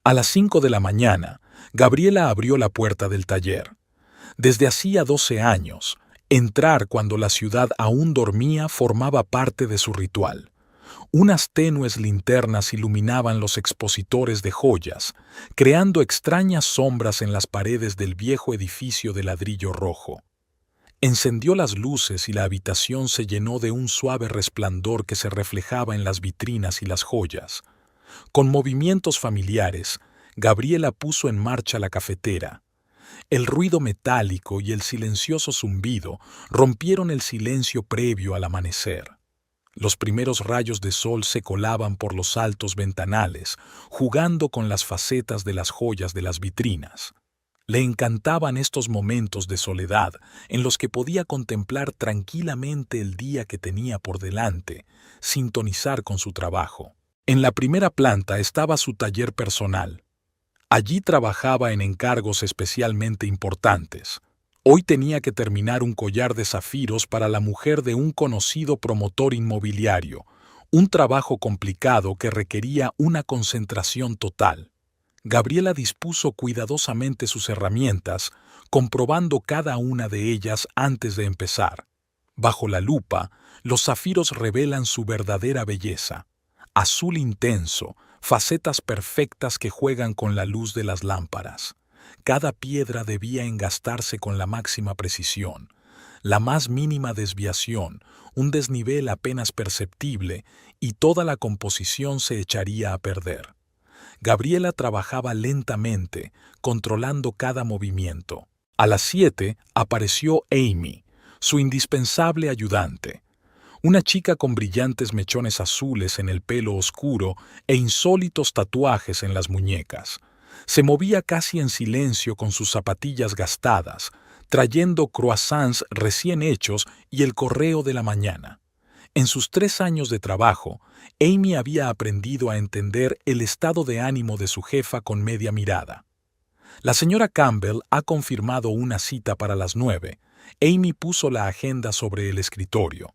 A las 5 de la mañana, Gabriela abrió la puerta del taller. Desde hacía 12 años, entrar cuando la ciudad aún dormía formaba parte de su ritual. Unas tenues linternas iluminaban los expositores de joyas, creando extrañas sombras en las paredes del viejo edificio de ladrillo rojo. Encendió las luces y la habitación se llenó de un suave resplandor que se reflejaba en las vitrinas y las joyas. Con movimientos familiares, Gabriela puso en marcha la cafetera. El ruido metálico y el silencioso zumbido rompieron el silencio previo al amanecer. Los primeros rayos de sol se colaban por los altos ventanales, jugando con las facetas de las joyas de las vitrinas. Le encantaban estos momentos de soledad en los que podía contemplar tranquilamente el día que tenía por delante, sintonizar con su trabajo. En la primera planta estaba su taller personal. Allí trabajaba en encargos especialmente importantes. Hoy tenía que terminar un collar de zafiros para la mujer de un conocido promotor inmobiliario, un trabajo complicado que requería una concentración total. Gabriela dispuso cuidadosamente sus herramientas, comprobando cada una de ellas antes de empezar. Bajo la lupa, los zafiros revelan su verdadera belleza. Azul intenso, facetas perfectas que juegan con la luz de las lámparas. Cada piedra debía engastarse con la máxima precisión. La más mínima desviación, un desnivel apenas perceptible, y toda la composición se echaría a perder. Gabriela trabajaba lentamente, controlando cada movimiento. A las 7 apareció Amy, su indispensable ayudante. Una chica con brillantes mechones azules en el pelo oscuro e insólitos tatuajes en las muñecas. Se movía casi en silencio con sus zapatillas gastadas, trayendo croissants recién hechos y el correo de la mañana. En sus 3 años de trabajo, Amy había aprendido a entender el estado de ánimo de su jefa con media mirada. La señora Campbell ha confirmado una cita para las 9. Amy puso la agenda sobre el escritorio.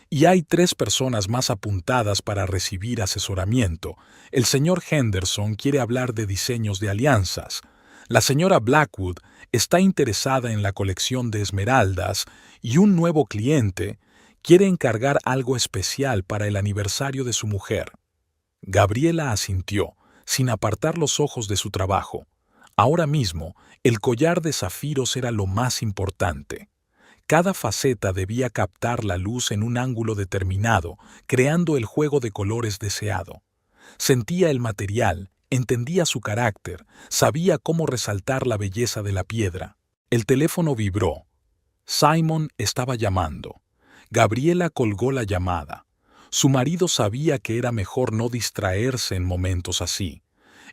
Y hay 3 personas más apuntadas para recibir asesoramiento. El señor Henderson quiere hablar de diseños de alianzas. La señora Blackwood está interesada en la colección de esmeraldas y un nuevo cliente quiere encargar algo especial para el aniversario de su mujer. Gabriela asintió, sin apartar los ojos de su trabajo. Ahora mismo, el collar de zafiros era lo más importante. Cada faceta debía captar la luz en un ángulo determinado, creando el juego de colores deseado. Sentía el material, entendía su carácter, sabía cómo resaltar la belleza de la piedra. El teléfono vibró. Simon estaba llamando. Gabriela colgó la llamada. Su marido sabía que era mejor no distraerse en momentos así.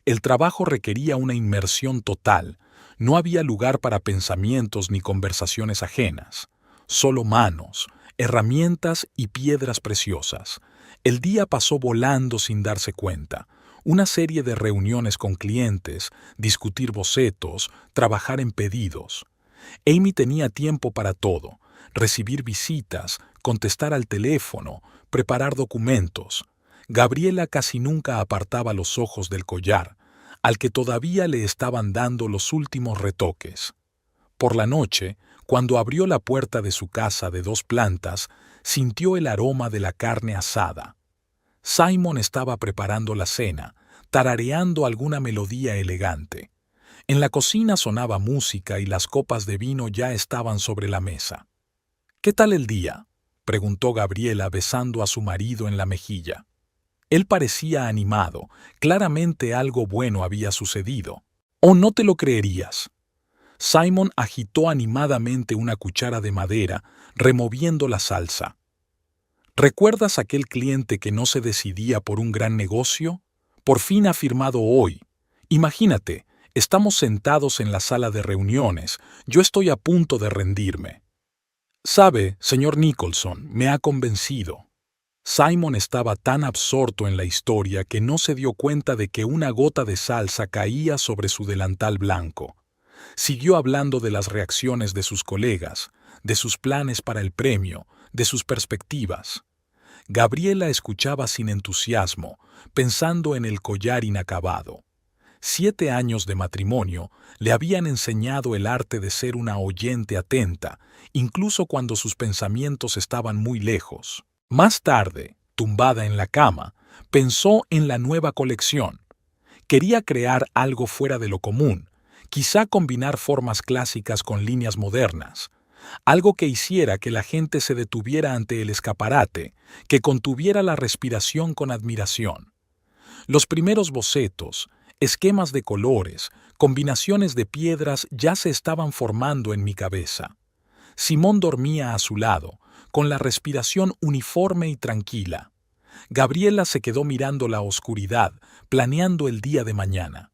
El trabajo requería una inmersión total. No había lugar para pensamientos ni conversaciones ajenas. Solo manos, herramientas y piedras preciosas. El día pasó volando sin darse cuenta. Una serie de reuniones con clientes, discutir bocetos, trabajar en pedidos. Amy tenía tiempo para todo: recibir visitas, contestar al teléfono, preparar documentos. Gabriela casi nunca apartaba los ojos del collar, al que todavía le estaban dando los últimos retoques. Por la noche, cuando abrió la puerta de su casa de 2 plantas, sintió el aroma de la carne asada. Simon estaba preparando la cena, tarareando alguna melodía elegante. En la cocina sonaba música y las copas de vino ya estaban sobre la mesa. «¿Qué tal el día?», preguntó Gabriela besando a su marido en la mejilla. Él parecía animado, claramente algo bueno había sucedido. «¿O no te lo creerías?». Simon agitó animadamente una cuchara de madera, removiendo la salsa. «¿Recuerdas aquel cliente que no se decidía por un gran negocio? Por fin ha firmado hoy. Imagínate, estamos sentados en la sala de reuniones, yo estoy a punto de rendirme. Sabe, señor Nicholson, me ha convencido». Simon estaba tan absorto en la historia que no se dio cuenta de que una gota de salsa caía sobre su delantal blanco. Siguió hablando de las reacciones de sus colegas, de sus planes para el premio, de sus perspectivas. Gabriela escuchaba sin entusiasmo, pensando en el collar inacabado. 7 años de matrimonio le habían enseñado el arte de ser una oyente atenta, incluso cuando sus pensamientos estaban muy lejos. Más tarde, tumbada en la cama, pensó en la nueva colección. Quería crear algo fuera de lo común, quizá combinar formas clásicas con líneas modernas, algo que hiciera que la gente se detuviera ante el escaparate, que contuviera la respiración con admiración. Los primeros bocetos, esquemas de colores, combinaciones de piedras ya se estaban formando en mi cabeza. Simón dormía a su lado, con la respiración uniforme y tranquila. Gabriela se quedó mirando la oscuridad, planeando el día de mañana.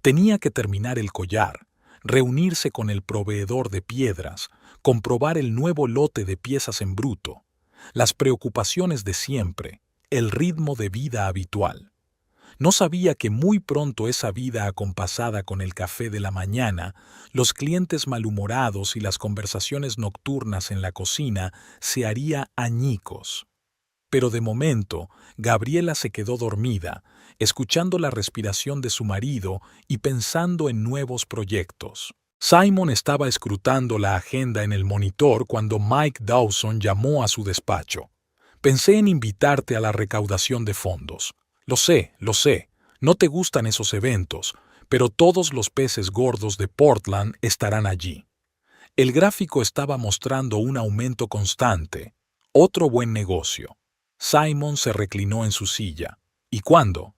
Tenía que terminar el collar, reunirse con el proveedor de piedras, comprobar el nuevo lote de piezas en bruto, las preocupaciones de siempre, el ritmo de vida habitual. No sabía que muy pronto esa vida acompasada con el café de la mañana, los clientes malhumorados y las conversaciones nocturnas en la cocina se haría añicos. Pero de momento, Gabriela se quedó dormida, escuchando la respiración de su marido y pensando en nuevos proyectos. Simon estaba escrutando la agenda en el monitor cuando Mike Dawson llamó a su despacho. Pensé en invitarte a la recaudación de fondos. Lo sé, no te gustan esos eventos, pero todos los peces gordos de Portland estarán allí. El gráfico estaba mostrando un aumento constante. Otro buen negocio. Simon se reclinó en su silla. ¿Y cuándo?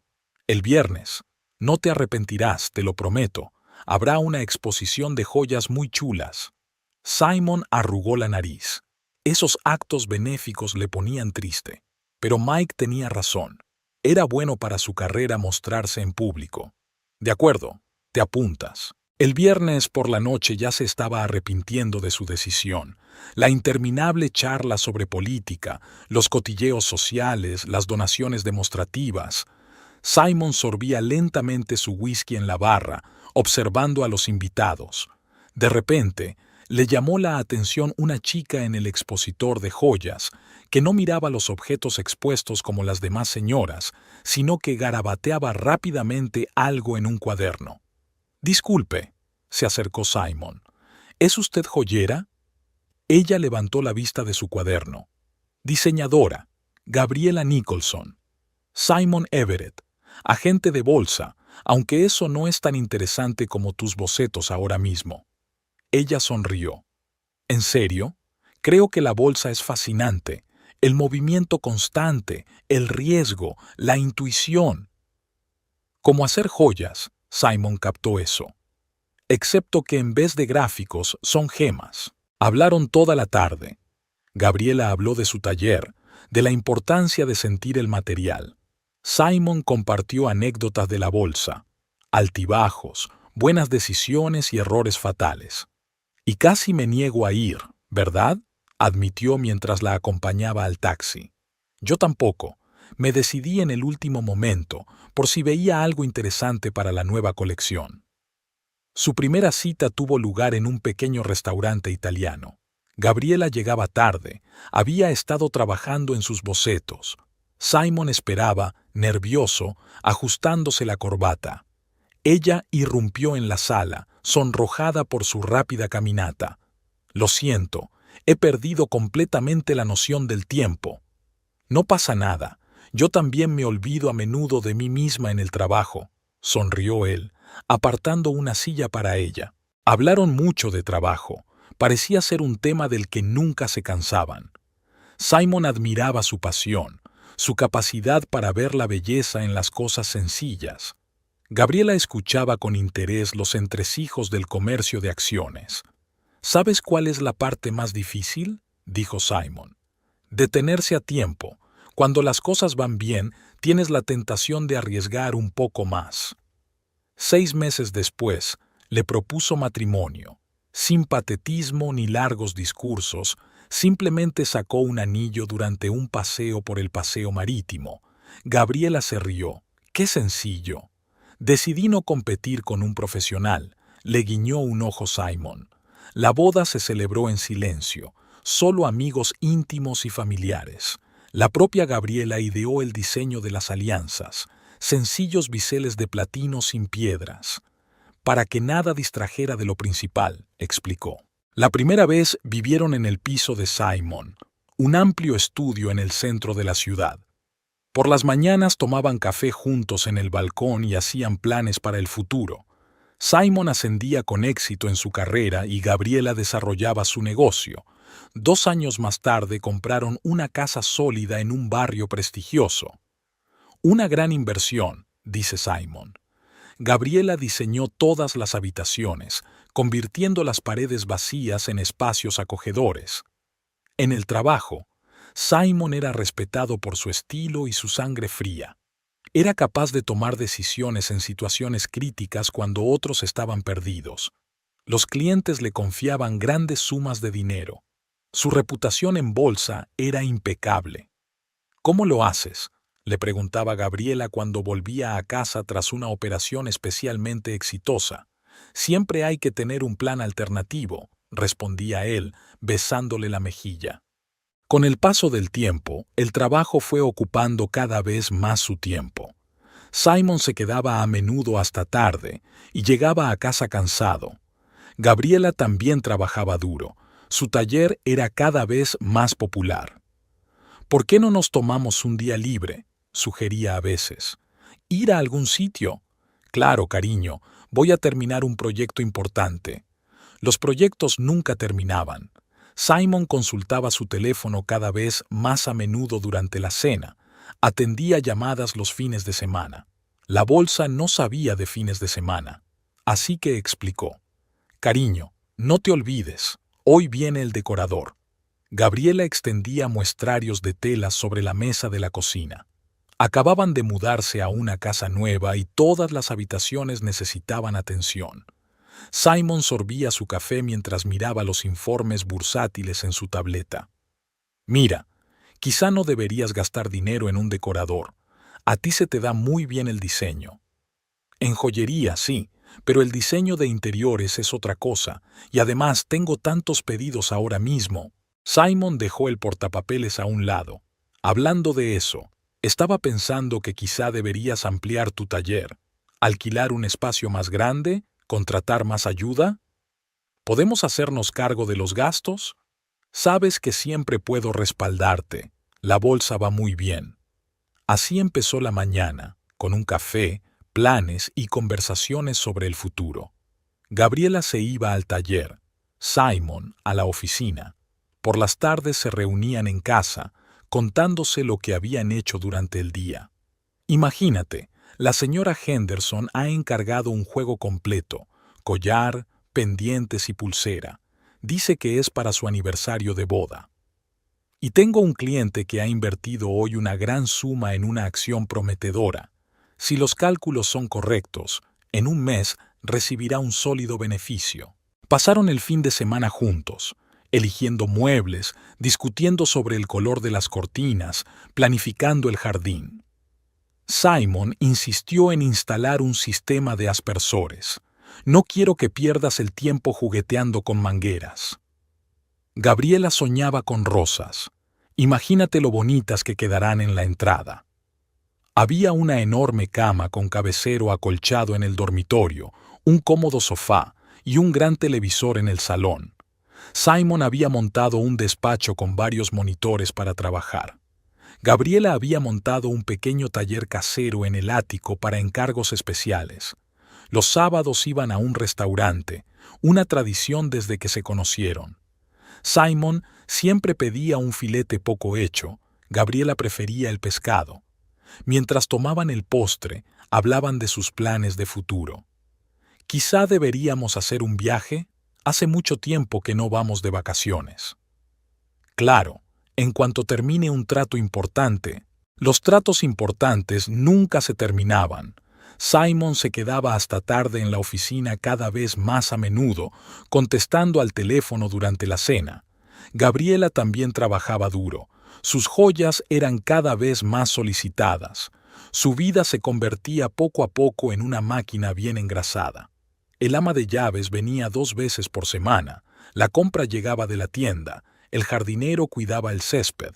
El viernes. No te arrepentirás, te lo prometo. Habrá una exposición de joyas muy chulas. Simon arrugó la nariz. Esos actos benéficos le ponían triste. Pero Mike tenía razón. Era bueno para su carrera mostrarse en público. De acuerdo, te apuntas. El viernes por la noche ya se estaba arrepintiendo de su decisión. La interminable charla sobre política, los cotilleos sociales, las donaciones demostrativas. Simon sorbía lentamente su whisky en la barra, observando a los invitados. De repente, le llamó la atención una chica en el expositor de joyas, que no miraba los objetos expuestos como las demás señoras, sino que garabateaba rápidamente algo en un cuaderno. «Disculpe», se acercó Simon. «¿Es usted joyera?» Ella levantó la vista de su cuaderno. «Diseñadora, Gabriela Nicholson. Simon Everett, agente de bolsa, aunque eso no es tan interesante como tus bocetos ahora mismo». Ella sonrió. «¿En serio? Creo que la bolsa es fascinante. El movimiento constante, el riesgo, la intuición». Como hacer joyas, Simon captó eso. Excepto que en vez de gráficos son gemas. Hablaron toda la tarde. Gabriela habló de su taller, de la importancia de sentir el material. Simon compartió anécdotas de la bolsa, altibajos, buenas decisiones y errores fatales. «Y casi me niego a ir, ¿verdad?», admitió mientras la acompañaba al taxi. «Yo tampoco. Me decidí en el último momento, por si veía algo interesante para la nueva colección». Su primera cita tuvo lugar en un pequeño restaurante italiano. Gabriela llegaba tarde, había estado trabajando en sus bocetos. Simon esperaba, nervioso, ajustándose la corbata. Ella irrumpió en la sala, sonrojada por su rápida caminata. «Lo siento, he perdido completamente la noción del tiempo». «No pasa nada, yo también me olvido a menudo de mí misma en el trabajo», sonrió él, apartando una silla para ella. Hablaron mucho de trabajo, parecía ser un tema del que nunca se cansaban. Simon admiraba su pasión, su capacidad para ver la belleza en las cosas sencillas. Gabriela escuchaba con interés los entresijos del comercio de acciones. «¿Sabes cuál es la parte más difícil?», dijo Simon. «Detenerse a tiempo. Cuando las cosas van bien, tienes la tentación de arriesgar un poco más». 6 meses después, le propuso matrimonio. Sin patetismo ni largos discursos, simplemente sacó un anillo durante un paseo por el paseo marítimo. Gabriela se rió. «Qué sencillo». «Decidí no competir con un profesional», le guiñó un ojo Simon. La boda se celebró en silencio, solo amigos íntimos y familiares. La propia Gabriela ideó el diseño de las alianzas. sencillos biseles de platino sin piedras, para que nada distrajera de lo principal, explicó. La primera vez vivieron en el piso de Simon, un amplio estudio en el centro de la ciudad. Por las mañanas tomaban café juntos en el balcón y hacían planes para el futuro. Simon ascendía con éxito en su carrera y Gabriela desarrollaba su negocio. 2 años más tarde compraron una casa sólida en un barrio prestigioso. Una gran inversión, dice Simon. Gabriela diseñó todas las habitaciones, convirtiendo las paredes vacías en espacios acogedores. En el trabajo, Simon era respetado por su estilo y su sangre fría. Era capaz de tomar decisiones en situaciones críticas cuando otros estaban perdidos. Los clientes le confiaban grandes sumas de dinero. Su reputación en bolsa era impecable. ¿Cómo lo haces?, le preguntaba Gabriela cuando volvía a casa tras una operación especialmente exitosa. Siempre hay que tener un plan alternativo, respondía él, besándole la mejilla. Con el paso del tiempo, el trabajo fue ocupando cada vez más su tiempo. Simon se quedaba a menudo hasta tarde y llegaba a casa cansado. Gabriela también trabajaba duro. Su taller era cada vez más popular. ¿Por qué no nos tomamos un día libre?, sugería a veces. ¿Ir a algún sitio? Claro, cariño, voy a terminar un proyecto importante. Los proyectos nunca terminaban. Simon consultaba su teléfono cada vez más a menudo durante la cena. Atendía llamadas los fines de semana. La bolsa no sabía de fines de semana. Así que explicó. Cariño, no te olvides, hoy viene el decorador. Gabriela extendía muestrarios de telas sobre la mesa de la cocina. Acababan de mudarse a una casa nueva y todas las habitaciones necesitaban atención. Simon sorbía su café mientras miraba los informes bursátiles en su tableta. Mira, quizá no deberías gastar dinero en un decorador. A ti se te da muy bien el diseño. En joyería, sí, pero el diseño de interiores es otra cosa, y además tengo tantos pedidos ahora mismo. Simon dejó el portapapeles a un lado. Hablando de eso, estaba pensando que quizá deberías ampliar tu taller, alquilar un espacio más grande, contratar más ayuda. ¿Podemos hacernos cargo de los gastos? Sabes que siempre puedo respaldarte. La bolsa va muy bien. Así empezó la mañana, con un café, planes y conversaciones sobre el futuro. Gabriela se iba al taller, Simon a la oficina. Por las tardes se reunían en casa, contándose lo que habían hecho durante el día. Imagínate, la señora Henderson ha encargado un juego completo, collar, pendientes y pulsera. Dice que es para su aniversario de boda. Y tengo un cliente que ha invertido hoy una gran suma en una acción prometedora. Si los cálculos son correctos, en un mes recibirá un sólido beneficio. Pasaron el fin de semana juntos, eligiendo muebles, discutiendo sobre el color de las cortinas, planificando el jardín. Simon insistió en instalar un sistema de aspersores. No quiero que pierdas el tiempo jugueteando con mangueras. Gabriela soñaba con rosas. Imagínate lo bonitas que quedarán en la entrada. Había una enorme cama con cabecero acolchado en el dormitorio, un cómodo sofá y un gran televisor en el salón. Simon había montado un despacho con varios monitores para trabajar. Gabriela había montado un pequeño taller casero en el ático para encargos especiales. Los sábados iban a un restaurante, una tradición desde que se conocieron. Simon siempre pedía un filete poco hecho, Gabriela prefería el pescado. Mientras tomaban el postre, hablaban de sus planes de futuro. Quizá deberíamos hacer un viaje. Hace mucho tiempo que no vamos de vacaciones. Claro, en cuanto termine un trato importante. Los tratos importantes nunca se terminaban. Simon se quedaba hasta tarde en la oficina cada vez más a menudo, contestando al teléfono durante la cena. Gabriela también trabajaba duro. Sus joyas eran cada vez más solicitadas. Su vida se convertía poco a poco en una máquina bien engrasada. El ama de llaves venía 2 veces por semana, la compra llegaba de la tienda, el jardinero cuidaba el césped.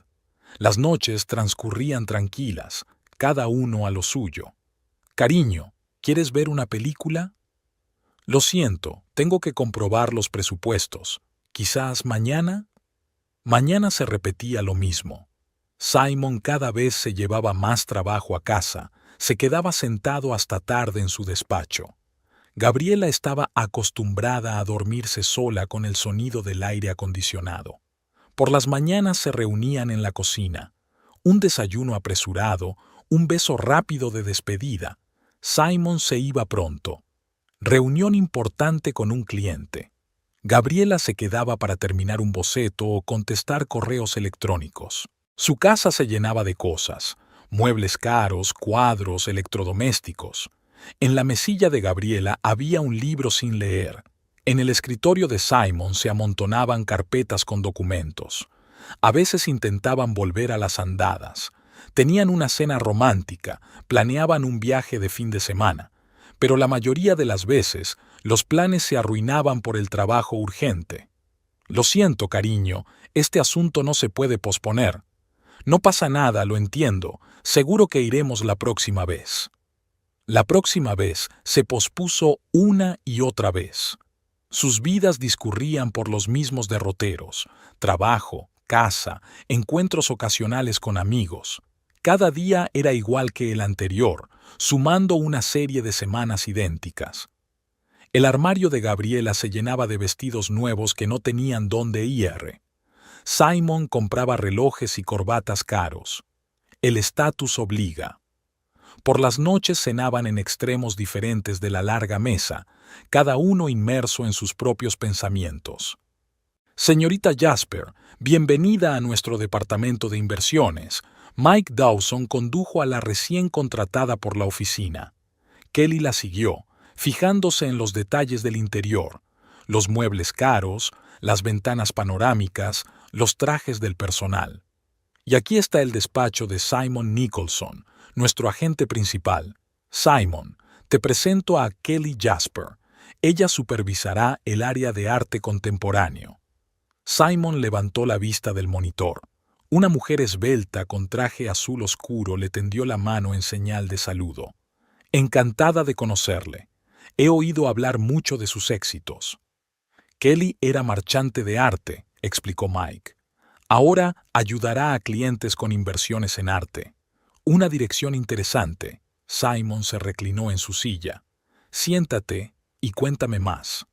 Las noches transcurrían tranquilas, cada uno a lo suyo. Cariño, ¿quieres ver una película? Lo siento, tengo que comprobar los presupuestos. ¿Quizás mañana? Mañana se repetía lo mismo. Simon cada vez se llevaba más trabajo a casa, se quedaba sentado hasta tarde en su despacho. Gabriela estaba acostumbrada a dormirse sola con el sonido del aire acondicionado. Por las mañanas se reunían en la cocina. Un desayuno apresurado, un beso rápido de despedida. Simon se iba pronto. Reunión importante con un cliente. Gabriela se quedaba para terminar un boceto o contestar correos electrónicos. Su casa se llenaba de cosas, muebles caros, cuadros, electrodomésticos. En la mesilla de Gabriela había un libro sin leer. En el escritorio de Simon se amontonaban carpetas con documentos. A veces intentaban volver a las andadas. Tenían una cena romántica, planeaban un viaje de fin de semana. Pero la mayoría de las veces, los planes se arruinaban por el trabajo urgente. Lo siento, cariño, este asunto no se puede posponer. No pasa nada, lo entiendo. Seguro que iremos la próxima vez. La próxima vez se pospuso una y otra vez. Sus vidas discurrían por los mismos derroteros: trabajo, casa, encuentros ocasionales con amigos. Cada día era igual que el anterior, sumando una serie de semanas idénticas. El armario de Gabriela se llenaba de vestidos nuevos que no tenían dónde ir. Simon compraba relojes y corbatas caros. El estatus obliga. Por las noches cenaban en extremos diferentes de la larga mesa, cada uno inmerso en sus propios pensamientos. Señorita Jasper, bienvenida a nuestro departamento de inversiones. Mike Dawson condujo a la recién contratada por la oficina. Kelly la siguió, fijándose en los detalles del interior, los muebles caros, las ventanas panorámicas, los trajes del personal. Y aquí está el despacho de Simon Nicholson, nuestro agente principal. Simon, te presento a Kelly Jasper. Ella supervisará el área de arte contemporáneo. Simon levantó la vista del monitor. Una mujer esbelta con traje azul oscuro le tendió la mano en señal de saludo. Encantada de conocerle. He oído hablar mucho de sus éxitos. Kelly era marchante de arte, explicó Mike. Ahora ayudará a clientes con inversiones en arte. Una dirección interesante. Simon se reclinó en su silla. Siéntate y cuéntame más.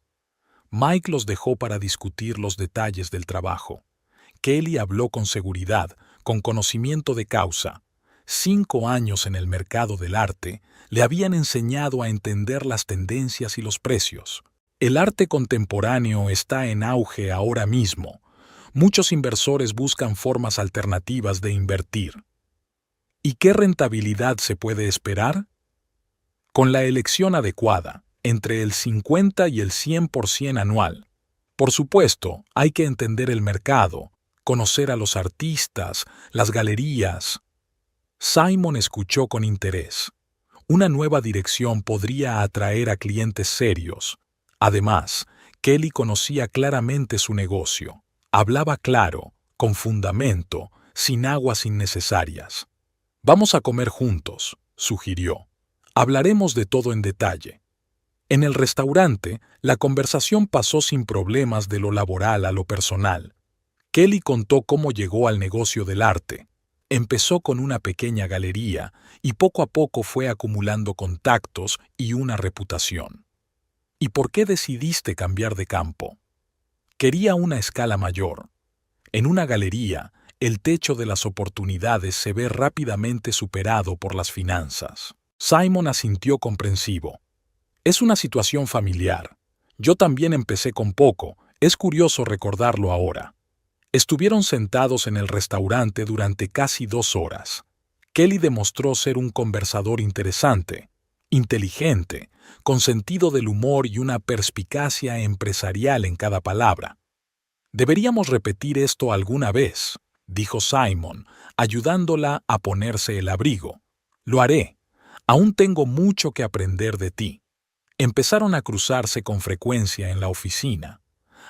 Mike los dejó para discutir los detalles del trabajo. Kelly habló con seguridad, con conocimiento de causa. 5 años en el mercado del arte le habían enseñado a entender las tendencias y los precios. El arte contemporáneo está en auge ahora mismo. Muchos inversores buscan formas alternativas de invertir. ¿Y qué rentabilidad se puede esperar? Con la elección adecuada, entre el 50 y el 100% anual. Por supuesto, hay que entender el mercado, conocer a los artistas, las galerías. Simon escuchó con interés. Una nueva dirección podría atraer a clientes serios. Además, Kelly conocía claramente su negocio. Hablaba claro, con fundamento, sin aguas innecesarias. Vamos a comer juntos, sugirió. Hablaremos de todo en detalle. En el restaurante, la conversación pasó sin problemas de lo laboral a lo personal. Kelly contó cómo llegó al negocio del arte. Empezó con una pequeña galería y poco a poco fue acumulando contactos y una reputación. ¿Y por qué decidiste cambiar de campo? Quería una escala mayor. En una galería, el techo de las oportunidades se ve rápidamente superado por las finanzas. Simon asintió comprensivo. Es una situación familiar. Yo también empecé con poco. Es curioso recordarlo ahora. Estuvieron sentados en el restaurante durante casi 2 horas. Kelly demostró ser un conversador interesante, inteligente, con sentido del humor y una perspicacia empresarial en cada palabra. Deberíamos repetir esto alguna vez, dijo Simon, ayudándola a ponerse el abrigo. Lo haré. Aún tengo mucho que aprender de ti. Empezaron a cruzarse con frecuencia en la oficina.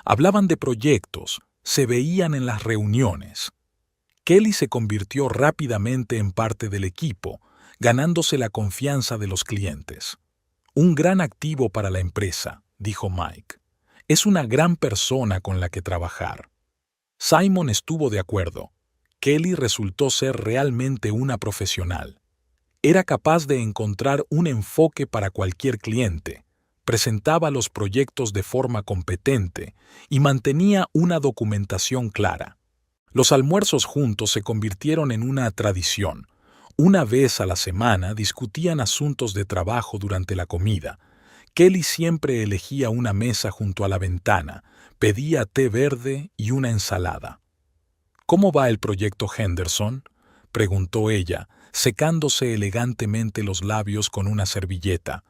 Hablaban de proyectos, se veían en las reuniones. Kelly se convirtió rápidamente en parte del equipo, ganándose la confianza de los clientes. Un gran activo para la empresa, dijo Mike. Es una gran persona con la que trabajar. Simon estuvo de acuerdo. Kelly resultó ser realmente una profesional. Era capaz de encontrar un enfoque para cualquier cliente, presentaba los proyectos de forma competente y mantenía una documentación clara. Los almuerzos juntos se convirtieron en una tradición. Una vez a la semana discutían asuntos de trabajo durante la comida. Kelly siempre elegía una mesa junto a la ventana, pedía té verde y una ensalada. ¿Cómo va el proyecto Henderson?, preguntó ella, secándose elegantemente los labios con una servilleta.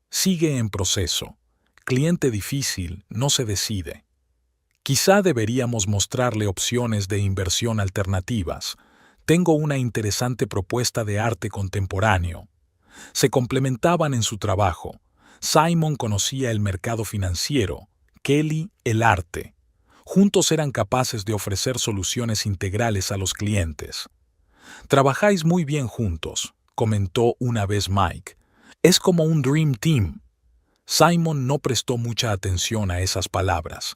Sigue en proceso. Cliente difícil, no se decide. Quizá deberíamos mostrarle opciones de inversión alternativas. Tengo una interesante propuesta de arte contemporáneo. Se complementaban en su trabajo. Simon conocía el mercado financiero, Kelly el arte. Juntos eran capaces de ofrecer soluciones integrales a los clientes. Trabajáis muy bien juntos, comentó una vez Mike. Es como un Dream Team. Simon no prestó mucha atención a esas palabras.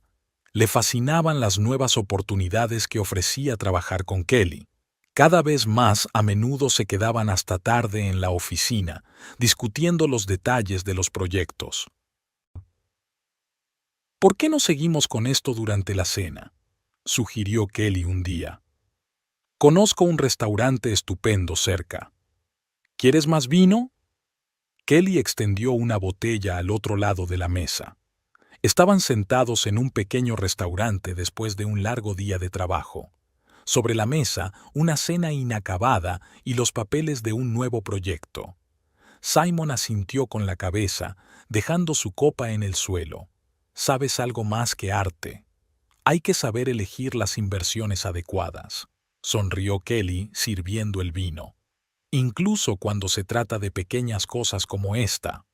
Le fascinaban las nuevas oportunidades que ofrecía trabajar con Kelly. Cada vez más a menudo se quedaban hasta tarde en la oficina, discutiendo los detalles de los proyectos. ¿Por qué no seguimos con esto durante la cena?, sugirió Kelly un día. Conozco un restaurante estupendo cerca. ¿Quieres más vino? Kelly extendió una botella al otro lado de la mesa. Estaban sentados en un pequeño restaurante después de un largo día de trabajo. Sobre la mesa, una cena inacabada y los papeles de un nuevo proyecto. Simon asintió con la cabeza, dejando su copa en el suelo. Sabes algo más que arte. Hay que saber elegir las inversiones adecuadas, sonrió Kelly sirviendo el vino. Incluso cuando se trata de pequeñas cosas como esta.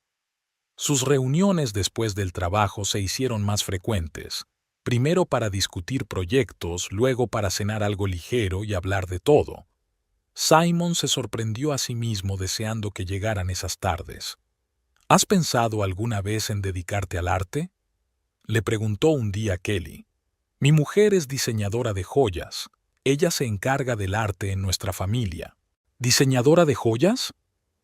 Sus reuniones después del trabajo se hicieron más frecuentes, primero para discutir proyectos, luego para cenar algo ligero y hablar de todo. Simon se sorprendió a sí mismo deseando que llegaran esas tardes. ¿Has pensado alguna vez en dedicarte al arte?, le preguntó un día Kelly. Mi mujer es diseñadora de joyas. Ella se encarga del arte en nuestra familia. ¿Diseñadora de joyas?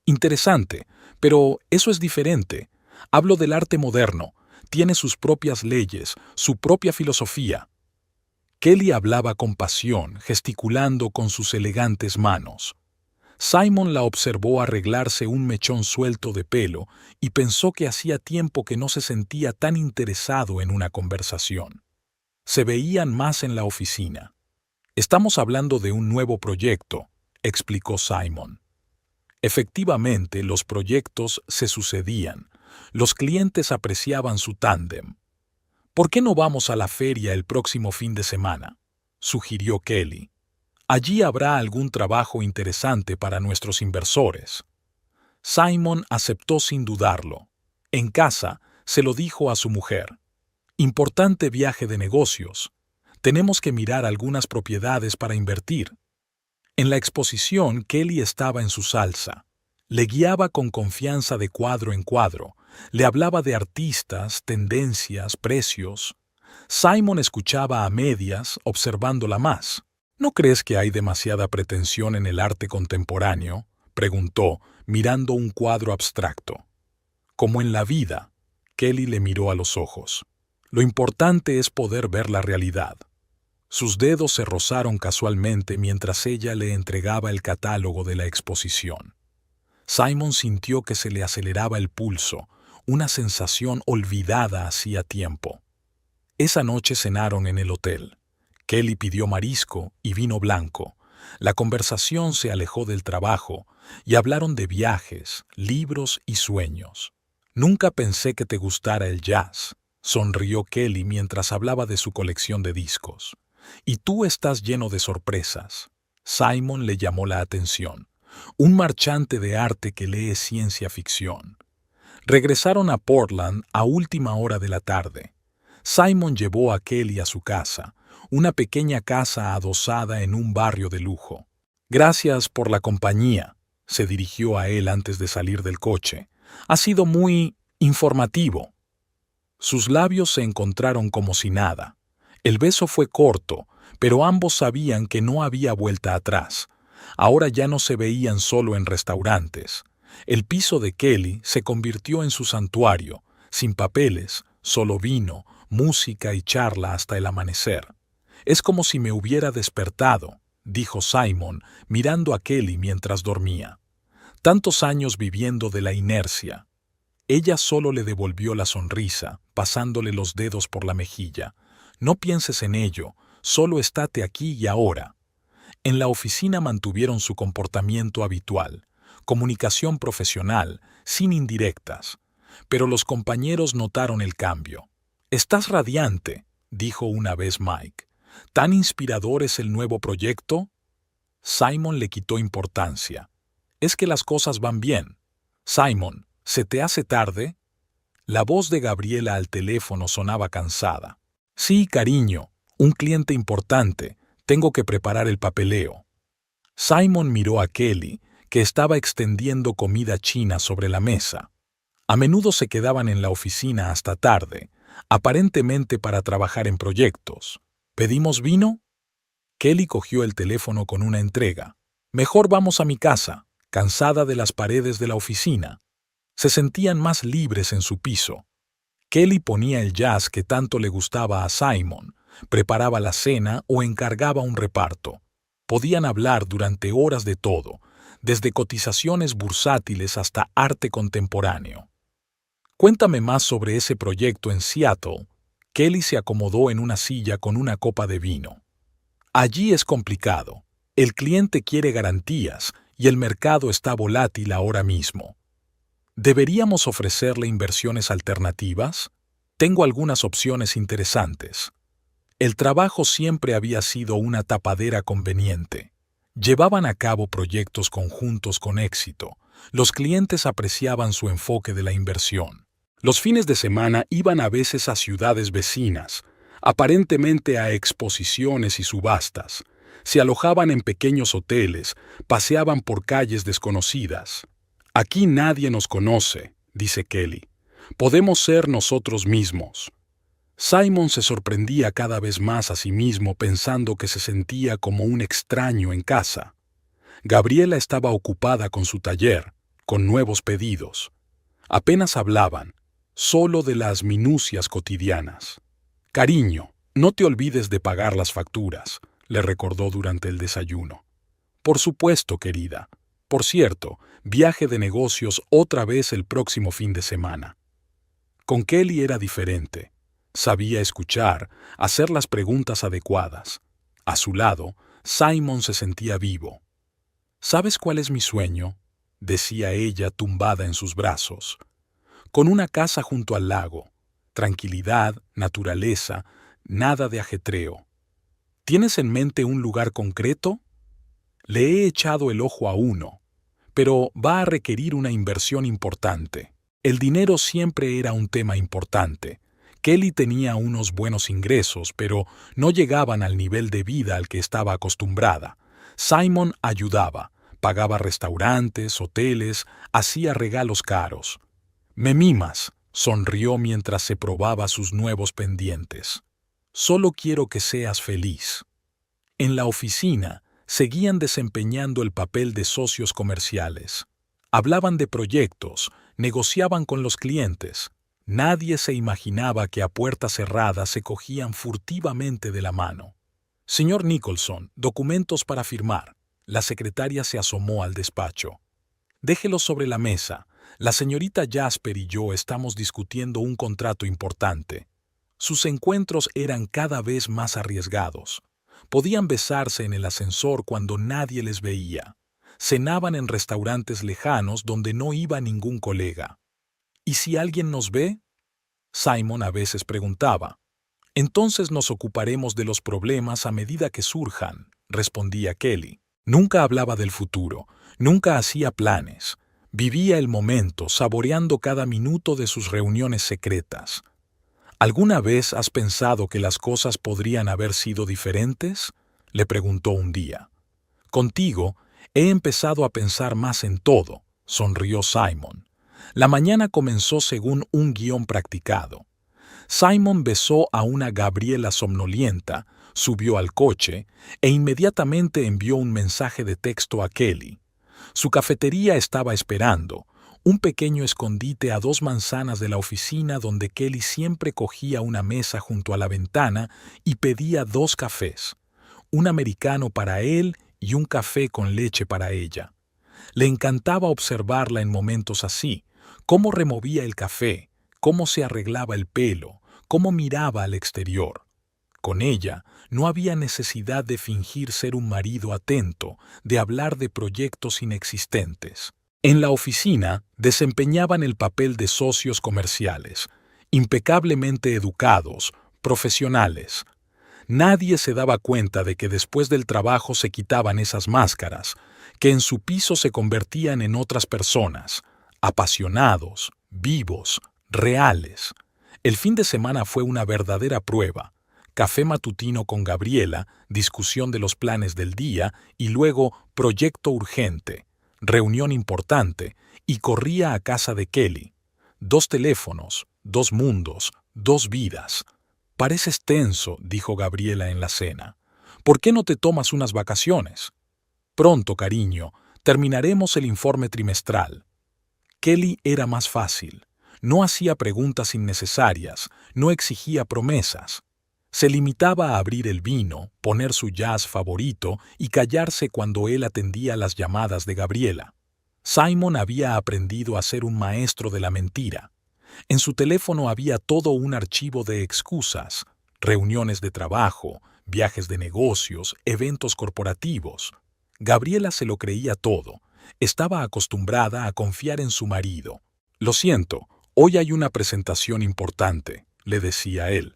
Interesante, pero eso es diferente. Hablo del arte moderno. Tiene sus propias leyes, su propia filosofía. Kelly hablaba con pasión, gesticulando con sus elegantes manos. Simon la observó arreglarse un mechón suelto de pelo y pensó que hacía tiempo que no se sentía tan interesado en una conversación. Se veían más en la oficina. Estamos hablando de un nuevo proyecto, explicó Simon. Efectivamente, los proyectos se sucedían. Los clientes apreciaban su tándem. ¿Por qué no vamos a la feria el próximo fin de semana?, sugirió Kelly. Allí habrá algún trabajo interesante para nuestros inversores. Simon aceptó sin dudarlo. En casa, se lo dijo a su mujer. Importante viaje de negocios. Tenemos que mirar algunas propiedades para invertir. En la exposición, Kelly estaba en su salsa. Le guiaba con confianza de cuadro en cuadro. Le hablaba de artistas, tendencias, precios. Simon escuchaba a medias, observándola más. ¿No crees que hay demasiada pretensión en el arte contemporáneo?, preguntó, mirando un cuadro abstracto. Como en la vida, Kelly le miró a los ojos. Lo importante es poder ver la realidad. Sus dedos se rozaron casualmente mientras ella le entregaba el catálogo de la exposición. Simon sintió que se le aceleraba el pulso, una sensación olvidada hacía tiempo. Esa noche cenaron en el hotel. Kelly pidió marisco y vino blanco. La conversación se alejó del trabajo y hablaron de viajes, libros y sueños. Nunca pensé que te gustara el jazz, sonrió Kelly mientras hablaba de su colección de discos. Y tú estás lleno de sorpresas. Simon le llamó la atención. Un marchante de arte que lee ciencia ficción. Regresaron a Portland a última hora de la tarde. Simon llevó a Kelly a su casa, una pequeña casa adosada en un barrio de lujo. Gracias por la compañía, Se dirigió a él antes de salir del coche. Ha sido muy informativo. Sus labios se encontraron como si nada. El beso fue corto, pero ambos sabían que no había vuelta atrás. Ahora ya no se veían solo en restaurantes. El piso de Kelly se convirtió en su santuario, sin papeles, solo vino, música y charla hasta el amanecer. Es como si me hubiera despertado, dijo Simon, mirando a Kelly mientras dormía. Tantos años viviendo de la inercia. Ella solo le devolvió la sonrisa, pasándole los dedos por la mejilla. No pienses en ello, solo estate aquí y ahora. En la oficina mantuvieron su comportamiento habitual, comunicación profesional, sin indirectas. Pero los compañeros notaron el cambio. «Estás radiante», dijo una vez Mike. «¿Tan inspirador es el nuevo proyecto?» Simon le quitó importancia. «Es que las cosas van bien. Simon, ¿se te hace tarde?» La voz de Gabriela al teléfono sonaba cansada. «Sí, cariño, un cliente importante. Tengo que preparar el papeleo». Simon miró a Kelly, que estaba extendiendo comida china sobre la mesa. A menudo se quedaban en la oficina hasta tarde, aparentemente para trabajar en proyectos. ¿Pedimos vino? Kelly cogió el teléfono con una entrega. «Mejor vamos a mi casa», cansada de las paredes de la oficina. Se sentían más libres en su piso. Kelly ponía el jazz que tanto le gustaba a Simon, preparaba la cena o encargaba un reparto. Podían hablar durante horas de todo, desde cotizaciones bursátiles hasta arte contemporáneo. «Cuéntame más sobre ese proyecto en Seattle». Kelly se acomodó en una silla con una copa de vino. «Allí es complicado. El cliente quiere garantías y el mercado está volátil ahora mismo. ¿Deberíamos ofrecerle inversiones alternativas? Tengo algunas opciones interesantes». El trabajo siempre había sido una tapadera conveniente. Llevaban a cabo proyectos conjuntos con éxito. Los clientes apreciaban su enfoque de la inversión. Los fines de semana iban a veces a ciudades vecinas, aparentemente a exposiciones y subastas. Se alojaban en pequeños hoteles, paseaban por calles desconocidas. «Aquí nadie nos conoce», dice Kelly. «Podemos ser nosotros mismos». Simon se sorprendía cada vez más a sí mismo pensando que se sentía como un extraño en casa. Gabriela estaba ocupada con su taller, con nuevos pedidos. Apenas hablaban, solo de las minucias cotidianas. «Cariño, no te olvides de pagar las facturas», le recordó durante el desayuno. «Por supuesto, querida. Por cierto, viaje de negocios otra vez el próximo fin de semana». Con Kelly era diferente. Sabía escuchar, hacer las preguntas adecuadas. A su lado, Simon se sentía vivo. «¿Sabes cuál es mi sueño?», decía ella tumbada en sus brazos. «Con una casa junto al lago. Tranquilidad, naturaleza, nada de ajetreo. ¿Tienes en mente un lugar concreto?» «Le he echado el ojo a uno, pero va a requerir una inversión importante». El dinero siempre era un tema importante. Kelly tenía unos buenos ingresos, pero no llegaban al nivel de vida al que estaba acostumbrada. Simon ayudaba, pagaba restaurantes, hoteles, hacía regalos caros. «Me mimas», sonrió mientras se probaba sus nuevos pendientes. «Solo quiero que seas feliz». En la oficina, seguían desempeñando el papel de socios comerciales. Hablaban de proyectos, negociaban con los clientes. Nadie se imaginaba que a puerta cerrada se cogían furtivamente de la mano. «Señor Nicholson, documentos para firmar». La secretaria se asomó al despacho. «Déjelos sobre la mesa. La señorita Jasper y yo estamos discutiendo un contrato importante». Sus encuentros eran cada vez más arriesgados. Podían besarse en el ascensor cuando nadie les veía. Cenaban en restaurantes lejanos donde no iba ningún colega. «¿Y si alguien nos ve?», Simon a veces preguntaba. «Entonces nos ocuparemos de los problemas a medida que surjan», respondía Kelly. Nunca hablaba del futuro, nunca hacía planes. Vivía el momento, saboreando cada minuto de sus reuniones secretas. «¿Alguna vez has pensado que las cosas podrían haber sido diferentes?», le preguntó un día. «Contigo, He empezado a pensar más en todo, sonrió Simon. La mañana comenzó según un guión practicado. Simon besó a una Gabriela somnolienta, subió al coche e inmediatamente envió un mensaje de texto a Kelly. Su cafetería estaba esperando, un pequeño escondite a 2 manzanas de la oficina donde Kelly siempre cogía una mesa junto a la ventana y pedía 2 cafés, un americano para él y un café con leche para ella. Le encantaba observarla en momentos así, cómo removía el café, cómo se arreglaba el pelo, cómo miraba al exterior. Con ella no había necesidad de fingir ser un marido atento, de hablar de proyectos inexistentes. En la oficina desempeñaban el papel de socios comerciales, impecablemente educados, profesionales. Nadie se daba cuenta de que después del trabajo se quitaban esas máscaras, que en su piso se convertían en otras personas, apasionados, vivos, reales. El fin de semana fue una verdadera prueba. Café matutino con Gabriela, discusión de los planes del día y luego proyecto urgente, reunión importante y corría a casa de Kelly. 2 teléfonos, 2 mundos, 2 vidas. Pareces tenso, dijo Gabriela en la cena. ¿Por qué no te tomas unas vacaciones? Pronto, cariño, terminaremos el informe trimestral. Kelly era más fácil. No hacía preguntas innecesarias, no exigía promesas. Se limitaba a abrir el vino, poner su jazz favorito y callarse cuando él atendía las llamadas de Gabriela. Simon había aprendido a ser un maestro de la mentira. En su teléfono había todo un archivo de excusas, reuniones de trabajo, viajes de negocios, eventos corporativos. Gabriela se lo creía todo. Estaba acostumbrada a confiar en su marido. Lo siento, hoy hay una presentación importante, le decía él.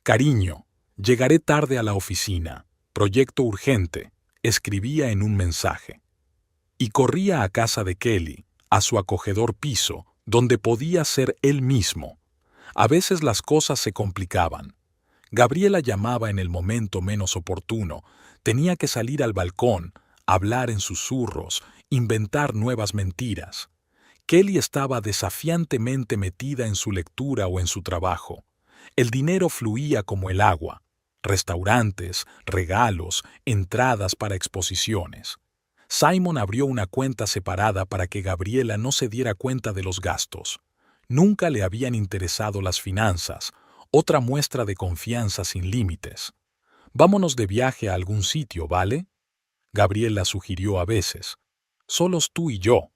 Cariño, llegaré tarde a la oficina. Proyecto urgente, escribía en un mensaje. Y corría a casa de Kelly, a su acogedor piso, donde podía ser él mismo. A veces las cosas se complicaban. Gabriela llamaba en el momento menos oportuno, tenía que salir al balcón, hablar en susurros, inventar nuevas mentiras. Kelly estaba desafiantemente metida en su lectura o en su trabajo. El dinero fluía como el agua. Restaurantes, regalos, entradas para exposiciones. Simon abrió una cuenta separada para que Gabriela no se diera cuenta de los gastos. Nunca le habían interesado las finanzas, otra muestra de confianza sin límites. Vámonos de viaje a algún sitio, ¿vale? Gabriela sugirió a veces. Solos tú y yo.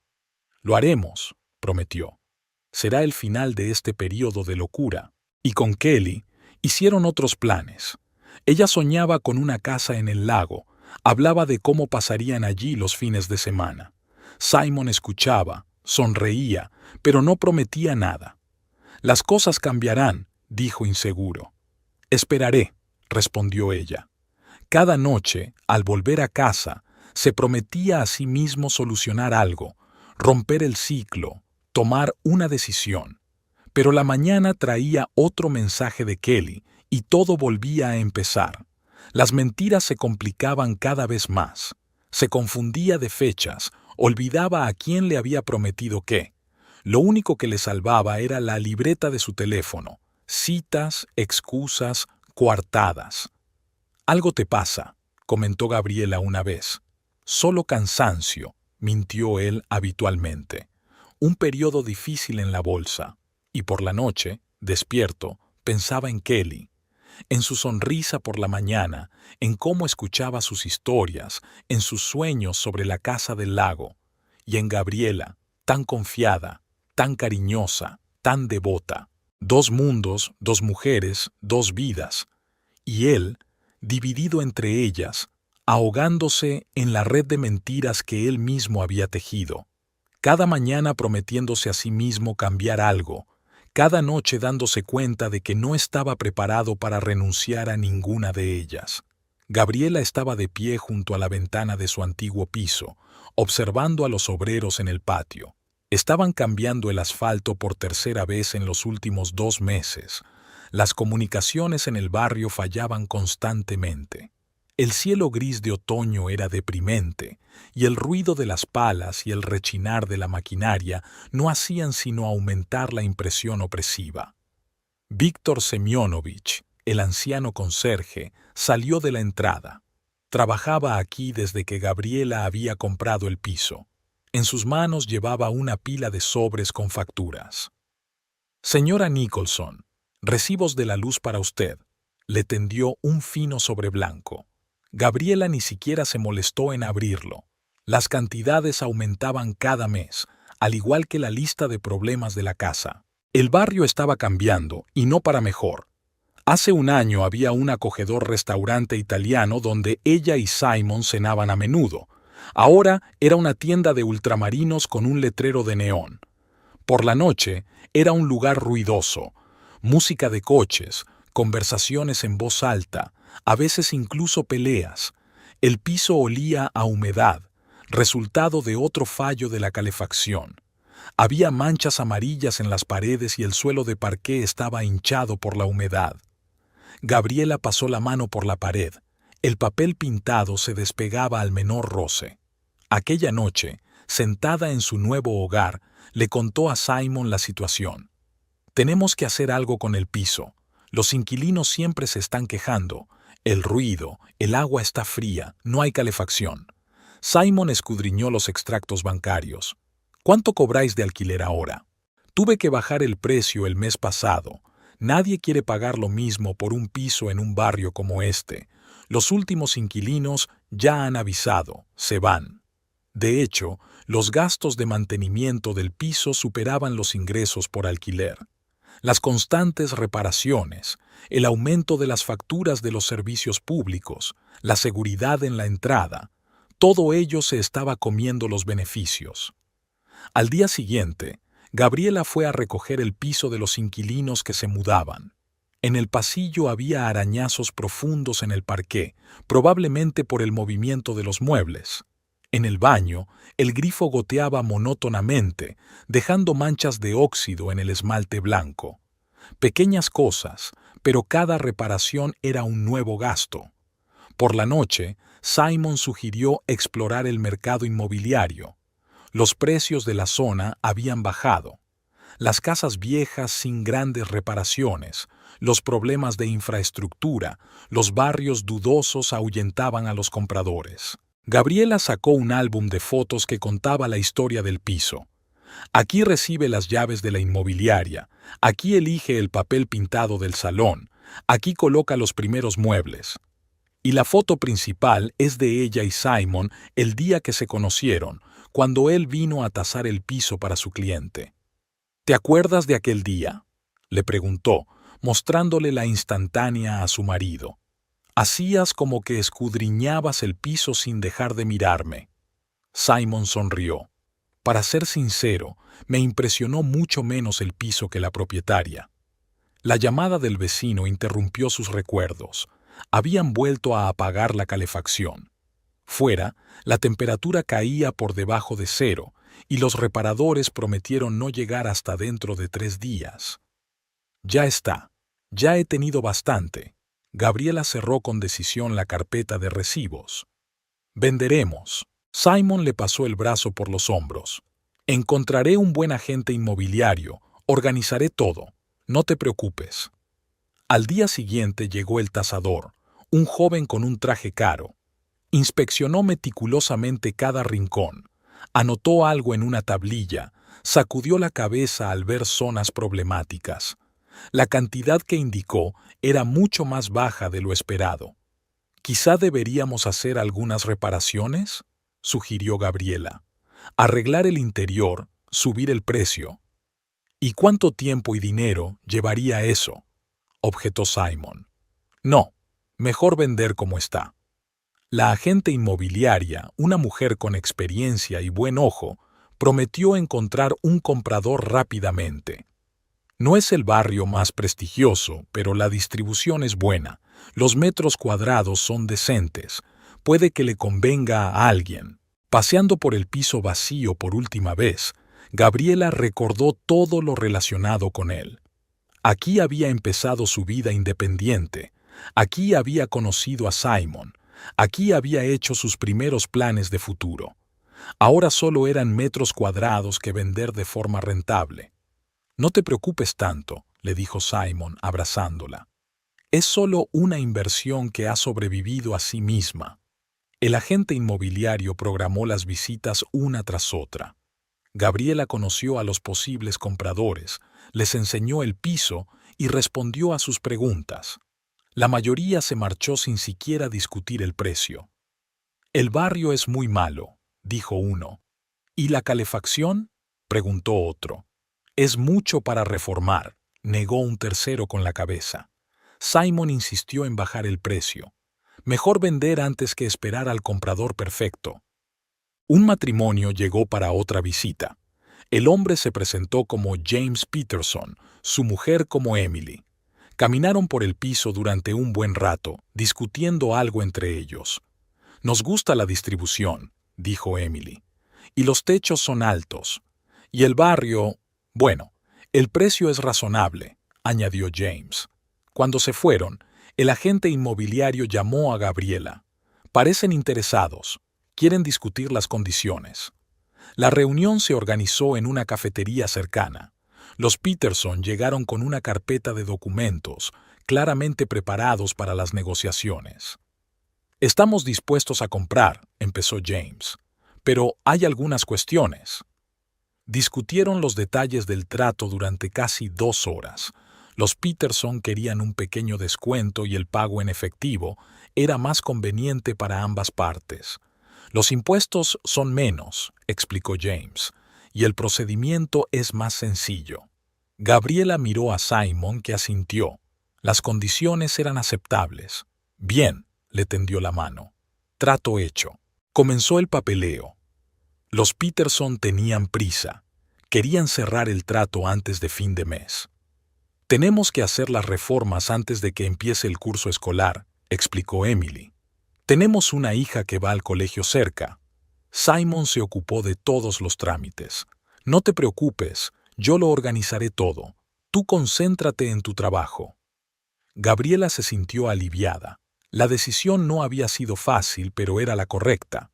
Lo haremos, prometió. Será el final de este período de locura. Y con Kelly hicieron otros planes. Ella soñaba con una casa en el lago, hablaba de cómo pasarían allí los fines de semana. Simon escuchaba, sonreía, pero no prometía nada. Las cosas cambiarán, dijo inseguro. Esperaré, respondió ella. Cada noche, al volver a casa, se prometía a sí mismo solucionar algo, romper el ciclo, tomar una decisión. Pero la mañana traía otro mensaje de Kelly y todo volvía a empezar. Las mentiras se complicaban cada vez más. Se confundía de fechas, olvidaba a quién le había prometido qué. Lo único que le salvaba era la libreta de su teléfono. Citas, excusas, coartadas. Algo te pasa, comentó Gabriela una vez. Solo cansancio, mintió él habitualmente. Un periodo difícil en la bolsa. Y por la noche, despierto, pensaba en Kelly, en su sonrisa por la mañana, en cómo escuchaba sus historias, en sus sueños sobre la casa del lago, y en Gabriela, tan confiada, tan cariñosa, tan devota. 2 mundos, 2 mujeres, 2 vidas. Y él, dividido entre ellas, ahogándose en la red de mentiras que él mismo había tejido. Cada mañana prometiéndose a sí mismo cambiar algo, cada noche dándose cuenta de que no estaba preparado para renunciar a ninguna de ellas. Gabriela estaba de pie junto a la ventana de su antiguo piso, observando a los obreros en el patio. Estaban cambiando el asfalto por tercera vez en los últimos 2 meses. Las comunicaciones en el barrio fallaban constantemente. El cielo gris de otoño era deprimente, y el ruido de las palas y el rechinar de la maquinaria no hacían sino aumentar la impresión opresiva. Víctor Semyonovich, el anciano conserje, salió de la entrada. Trabajaba aquí desde que Gabriela había comprado el piso. En sus manos llevaba una pila de sobres con facturas. «Señora Nicholson, recibos de la luz para usted», le tendió un fino sobre blanco. Gabriela ni siquiera se molestó en abrirlo. Las cantidades aumentaban cada mes, al igual que la lista de problemas de la casa. El barrio estaba cambiando, y no para mejor. Hace un año había un acogedor restaurante italiano donde ella y Simon cenaban a menudo. Ahora era una tienda de ultramarinos con un letrero de neón. Por la noche era un lugar ruidoso, música de coches, conversaciones en voz alta, a veces incluso peleas. El piso olía a humedad, resultado de otro fallo de la calefacción. Había manchas amarillas en las paredes y el suelo de parqué estaba hinchado por la humedad. Gabriela pasó la mano por la pared. El papel pintado se despegaba al menor roce. Aquella noche, sentada en su nuevo hogar, le contó a Simon la situación. «Tenemos que hacer algo con el piso. Los inquilinos siempre se están quejando. El ruido, el agua está fría, no hay calefacción». Simon escudriñó los extractos bancarios. «¿Cuánto cobráis de alquiler ahora?» «Tuve que bajar el precio el mes pasado. Nadie quiere pagar lo mismo por un piso en un barrio como este. Los últimos inquilinos ya han avisado, se van». De hecho, los gastos de mantenimiento del piso superaban los ingresos por alquiler. Las constantes reparaciones, el aumento de las facturas de los servicios públicos, la seguridad en la entrada, todo ello se estaba comiendo los beneficios. Al día siguiente, Gabriela fue a recoger el piso de los inquilinos que se mudaban. En el pasillo había arañazos profundos en el parqué, probablemente por el movimiento de los muebles. En el baño, el grifo goteaba monótonamente, dejando manchas de óxido en el esmalte blanco. Pequeñas cosas, pero cada reparación era un nuevo gasto. Por la noche, Simon sugirió explorar el mercado inmobiliario. Los precios de la zona habían bajado. Las casas viejas sin grandes reparaciones, los problemas de infraestructura, los barrios dudosos ahuyentaban a los compradores. Gabriela sacó un álbum de fotos que contaba la historia del piso. Aquí recibe las llaves de la inmobiliaria, aquí elige el papel pintado del salón, aquí coloca los primeros muebles. Y la foto principal es de ella y Simon el día que se conocieron, cuando él vino a tasar el piso para su cliente. «¿Te acuerdas de aquel día?», le preguntó, mostrándole la instantánea a su marido. «Hacías como que escudriñabas el piso sin dejar de mirarme». Simon sonrió. «Para ser sincero, me impresionó mucho menos el piso que la propietaria». La llamada del vecino interrumpió sus recuerdos. Habían vuelto a apagar la calefacción. Fuera, la temperatura caía por debajo de cero, y los reparadores prometieron no llegar hasta dentro de 3 días. «Ya está. Ya he tenido bastante». Gabriela cerró con decisión la carpeta de recibos. «Venderemos». Simon le pasó el brazo por los hombros. «Encontraré un buen agente inmobiliario, organizaré todo. No te preocupes». Al día siguiente llegó el tasador, un joven con un traje caro. Inspeccionó meticulosamente cada rincón, anotó algo en una tablilla, sacudió la cabeza al ver zonas problemáticas. La cantidad que indicó era mucho más baja de lo esperado. «Quizá deberíamos hacer algunas reparaciones», sugirió Gabriela. «Arreglar el interior, subir el precio». «¿Y cuánto tiempo y dinero llevaría eso?», objetó Simon. «No, mejor vender como está». La agente inmobiliaria, una mujer con experiencia y buen ojo, prometió encontrar un comprador rápidamente. No es el barrio más prestigioso, pero la distribución es buena. Los metros cuadrados son decentes. Puede que le convenga a alguien. Paseando por el piso vacío por última vez, Gabriela recordó todo lo relacionado con él. Aquí había empezado su vida independiente. Aquí había conocido a Simon. Aquí había hecho sus primeros planes de futuro. Ahora solo eran metros cuadrados que vender de forma rentable. No te preocupes tanto, le dijo Simon, abrazándola. Es solo una inversión que ha sobrevivido a sí misma. El agente inmobiliario programó las visitas una tras otra. Gabriela conoció a los posibles compradores, les enseñó el piso y respondió a sus preguntas. La mayoría se marchó sin siquiera discutir el precio. El barrio es muy malo, dijo uno. ¿Y la calefacción?, preguntó otro. Es mucho para reformar, negó un tercero con la cabeza. Simon insistió en bajar el precio. Mejor vender antes que esperar al comprador perfecto. Un matrimonio llegó para otra visita. El hombre se presentó como James Peterson, su mujer como Emily. Caminaron por el piso durante un buen rato, discutiendo algo entre ellos. Nos gusta la distribución, dijo Emily. Y los techos son altos. Y el barrio, bueno, el precio es razonable, añadió James. Cuando se fueron, el agente inmobiliario llamó a Gabriela. Parecen interesados. Quieren discutir las condiciones. La reunión se organizó en una cafetería cercana. Los Peterson llegaron con una carpeta de documentos, claramente preparados para las negociaciones. Estamos dispuestos a comprar, empezó James, pero hay algunas cuestiones. Discutieron los detalles del trato durante casi 2 horas. Los Peterson querían un pequeño descuento y el pago en efectivo era más conveniente para ambas partes. Los impuestos son menos, explicó James, y el procedimiento es más sencillo. Gabriela miró a Simon, que asintió. Las condiciones eran aceptables. Bien, le tendió la mano. Trato hecho. Comenzó el papeleo. Los Peterson tenían prisa. Querían cerrar el trato antes de fin de mes. Tenemos que hacer las reformas antes de que empiece el curso escolar, explicó Emily. Tenemos una hija que va al colegio cerca. Simon se ocupó de todos los trámites. No te preocupes, yo lo organizaré todo. Tú concéntrate en tu trabajo. Gabriela se sintió aliviada. La decisión no había sido fácil, pero era la correcta.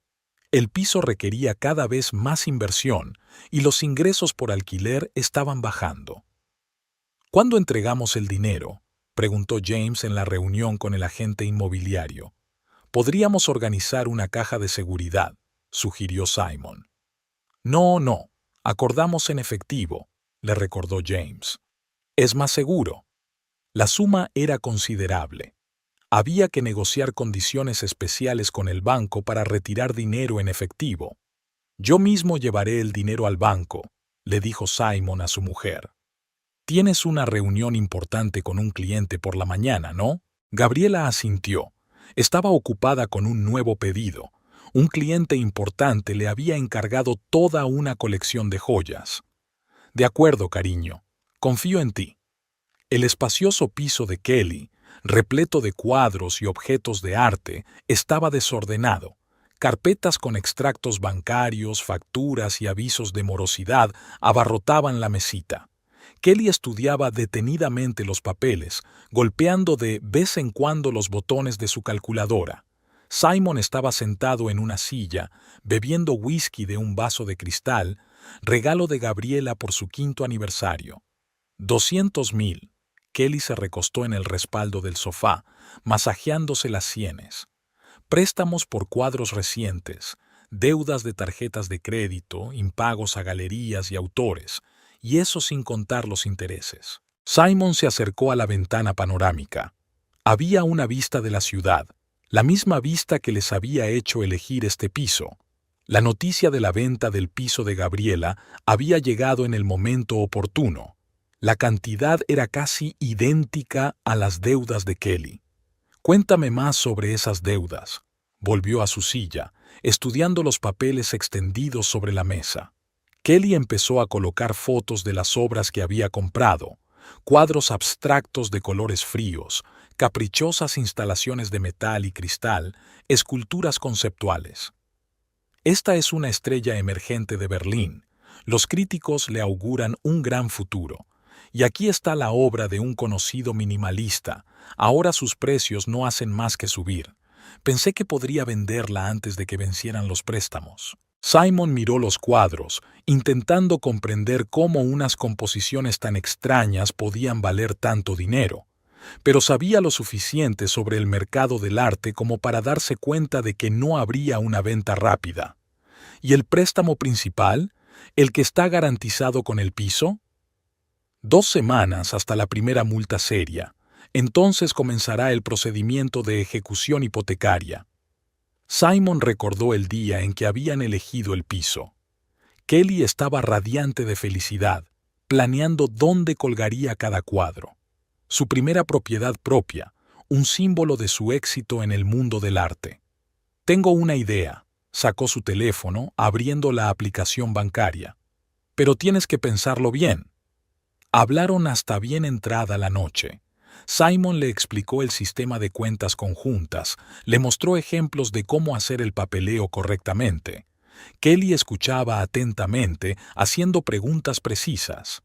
El piso requería cada vez más inversión y los ingresos por alquiler estaban bajando. ¿Cuándo entregamos el dinero?, preguntó James en la reunión con el agente inmobiliario. Podríamos organizar una caja de seguridad, sugirió Simon. No, acordamos en efectivo, le recordó James. Es más seguro. La suma era considerable. Había que negociar condiciones especiales con el banco para retirar dinero en efectivo. Yo mismo llevaré el dinero al banco, le dijo Simon a su mujer. Tienes una reunión importante con un cliente por la mañana, ¿no? Gabriela asintió. Estaba ocupada con un nuevo pedido. Un cliente importante le había encargado toda una colección de joyas. De acuerdo, cariño. Confío en ti. El espacioso piso de Kelly, repleto de cuadros y objetos de arte, estaba desordenado. Carpetas con extractos bancarios, facturas y avisos de morosidad abarrotaban la mesita. Kelly estudiaba detenidamente los papeles, golpeando de vez en cuando los botones de su calculadora. Simon estaba sentado en una silla, bebiendo whisky de un vaso de cristal, regalo de Gabriela por su 5º aniversario. 200,000. Kelly se recostó en el respaldo del sofá, masajeándose las sienes. Préstamos por cuadros recientes, deudas de tarjetas de crédito, impagos a galerías y autores, y eso sin contar los intereses. Simon se acercó a la ventana panorámica. Había una vista de la ciudad, la misma vista que les había hecho elegir este piso. La noticia de la venta del piso de Gabriela había llegado en el momento oportuno. La cantidad era casi idéntica a las deudas de Kelly. Cuéntame más sobre esas deudas. Volvió a su silla, estudiando los papeles extendidos sobre la mesa. Kelly empezó a colocar fotos de las obras que había comprado, cuadros abstractos de colores fríos, caprichosas instalaciones de metal y cristal, esculturas conceptuales. Esta es una estrella emergente de Berlín. Los críticos le auguran un gran futuro. Y aquí está la obra de un conocido minimalista. Ahora sus precios no hacen más que subir. Pensé que podría venderla antes de que vencieran los préstamos. Simon miró los cuadros, intentando comprender cómo unas composiciones tan extrañas podían valer tanto dinero, pero sabía lo suficiente sobre el mercado del arte como para darse cuenta de que no habría una venta rápida. ¿Y el préstamo principal? ¿El que está garantizado con el piso? 2 semanas hasta la primera multa seria. Entonces comenzará el procedimiento de ejecución hipotecaria. Simon recordó el día en que habían elegido el piso. Kelly estaba radiante de felicidad, planeando dónde colgaría cada cuadro. Su primera propiedad propia, un símbolo de su éxito en el mundo del arte. Tengo una idea. Sacó su teléfono, abriendo la aplicación bancaria. Pero tienes que pensarlo bien. Hablaron hasta bien entrada la noche. Simon le explicó el sistema de cuentas conjuntas, le mostró ejemplos de cómo hacer el papeleo correctamente. Kelly escuchaba atentamente, haciendo preguntas precisas.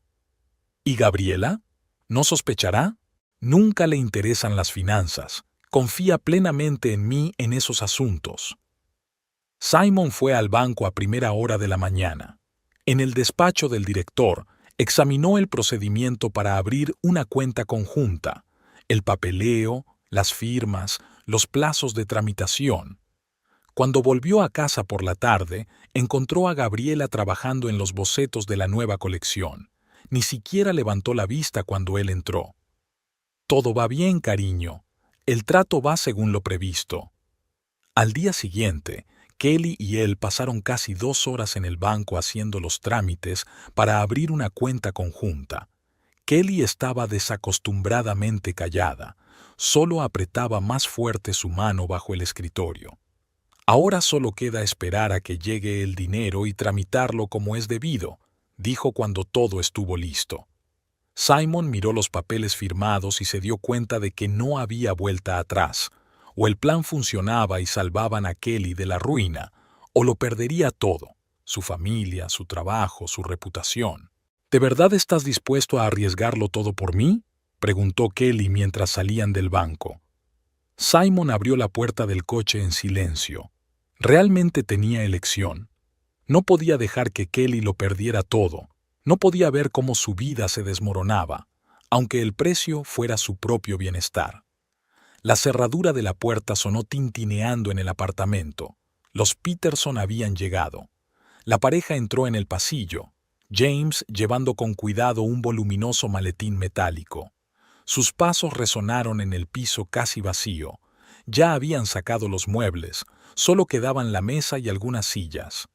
¿Y Gabriela? ¿No sospechará? Nunca le interesan las finanzas. Confía plenamente en mí en esos asuntos. Simon fue al banco a primera hora de la mañana. En el despacho del director, examinó el procedimiento para abrir una cuenta conjunta, el papeleo, las firmas, los plazos de tramitación. Cuando volvió a casa por la tarde, encontró a Gabriela trabajando en los bocetos de la nueva colección. Ni siquiera levantó la vista cuando él entró. Todo va bien, cariño. El trato va según lo previsto. Al día siguiente, Kelly y él pasaron casi 2 horas en el banco haciendo los trámites para abrir una cuenta conjunta. Kelly estaba desacostumbradamente callada, solo apretaba más fuerte su mano bajo el escritorio. Ahora solo queda esperar a que llegue el dinero y tramitarlo como es debido, dijo cuando todo estuvo listo. Simon miró los papeles firmados y se dio cuenta de que no había vuelta atrás. O el plan funcionaba y salvaban a Kelly de la ruina, o lo perdería todo, su familia, su trabajo, su reputación. ¿De verdad estás dispuesto a arriesgarlo todo por mí?, preguntó Kelly mientras salían del banco. Simon abrió la puerta del coche en silencio. Realmente tenía elección. No podía dejar que Kelly lo perdiera todo. No podía ver cómo su vida se desmoronaba, aunque el precio fuera su propio bienestar. La cerradura de la puerta sonó tintineando en el apartamento. Los Peterson habían llegado. La pareja entró en el pasillo, James llevando con cuidado un voluminoso maletín metálico. Sus pasos resonaron en el piso casi vacío. Ya habían sacado los muebles, solo quedaban la mesa y algunas sillas.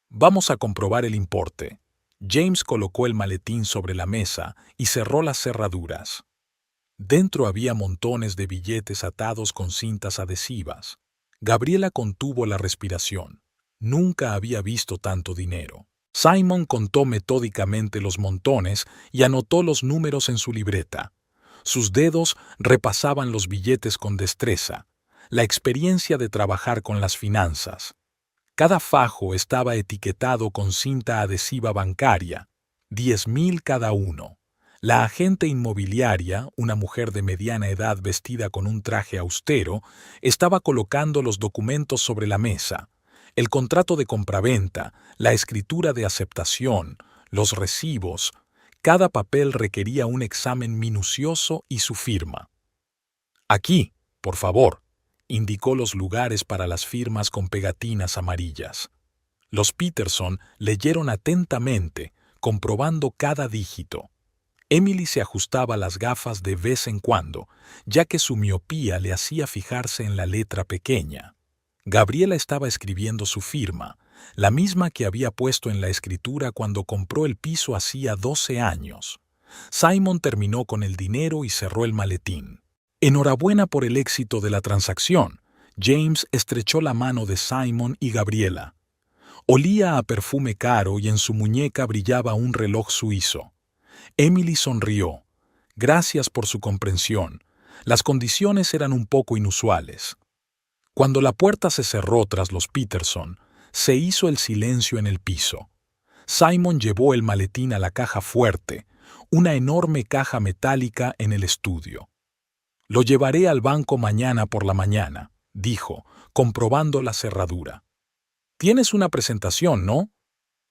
Vamos a comprobar el importe. James colocó el maletín sobre la mesa y cerró las cerraduras. Dentro había montones de billetes atados con cintas adhesivas. Gabriela contuvo la respiración. Nunca había visto tanto dinero. Simon contó metódicamente los montones y anotó los números en su libreta. Sus dedos repasaban los billetes con destreza, la experiencia de trabajar con las finanzas. Cada fajo estaba etiquetado con cinta adhesiva bancaria, 10,000 cada uno. La agente inmobiliaria, una mujer de mediana edad vestida con un traje austero, estaba colocando los documentos sobre la mesa. El contrato de compraventa, la escritura de aceptación, los recibos. Cada papel requería un examen minucioso y su firma. Aquí, por favor, indicó los lugares para las firmas con pegatinas amarillas. Los Peterson leyeron atentamente, comprobando cada dígito. Emily se ajustaba las gafas de vez en cuando, ya que su miopía le hacía fijarse en la letra pequeña. Gabriela estaba escribiendo su firma, la misma que había puesto en la escritura cuando compró el piso hacía 12 años. Simon terminó con el dinero y cerró el maletín. Enhorabuena por el éxito de la transacción. James estrechó la mano de Simon y Gabriela. Olía a perfume caro y en su muñeca brillaba un reloj suizo. Emily sonrió. Gracias por su comprensión. Las condiciones eran un poco inusuales. Cuando la puerta se cerró tras los Peterson, se hizo el silencio en el piso. Simon llevó el maletín a la caja fuerte, una enorme caja metálica en el estudio. Lo llevaré al banco mañana por la mañana, dijo, comprobando la cerradura. Tienes una presentación, ¿no?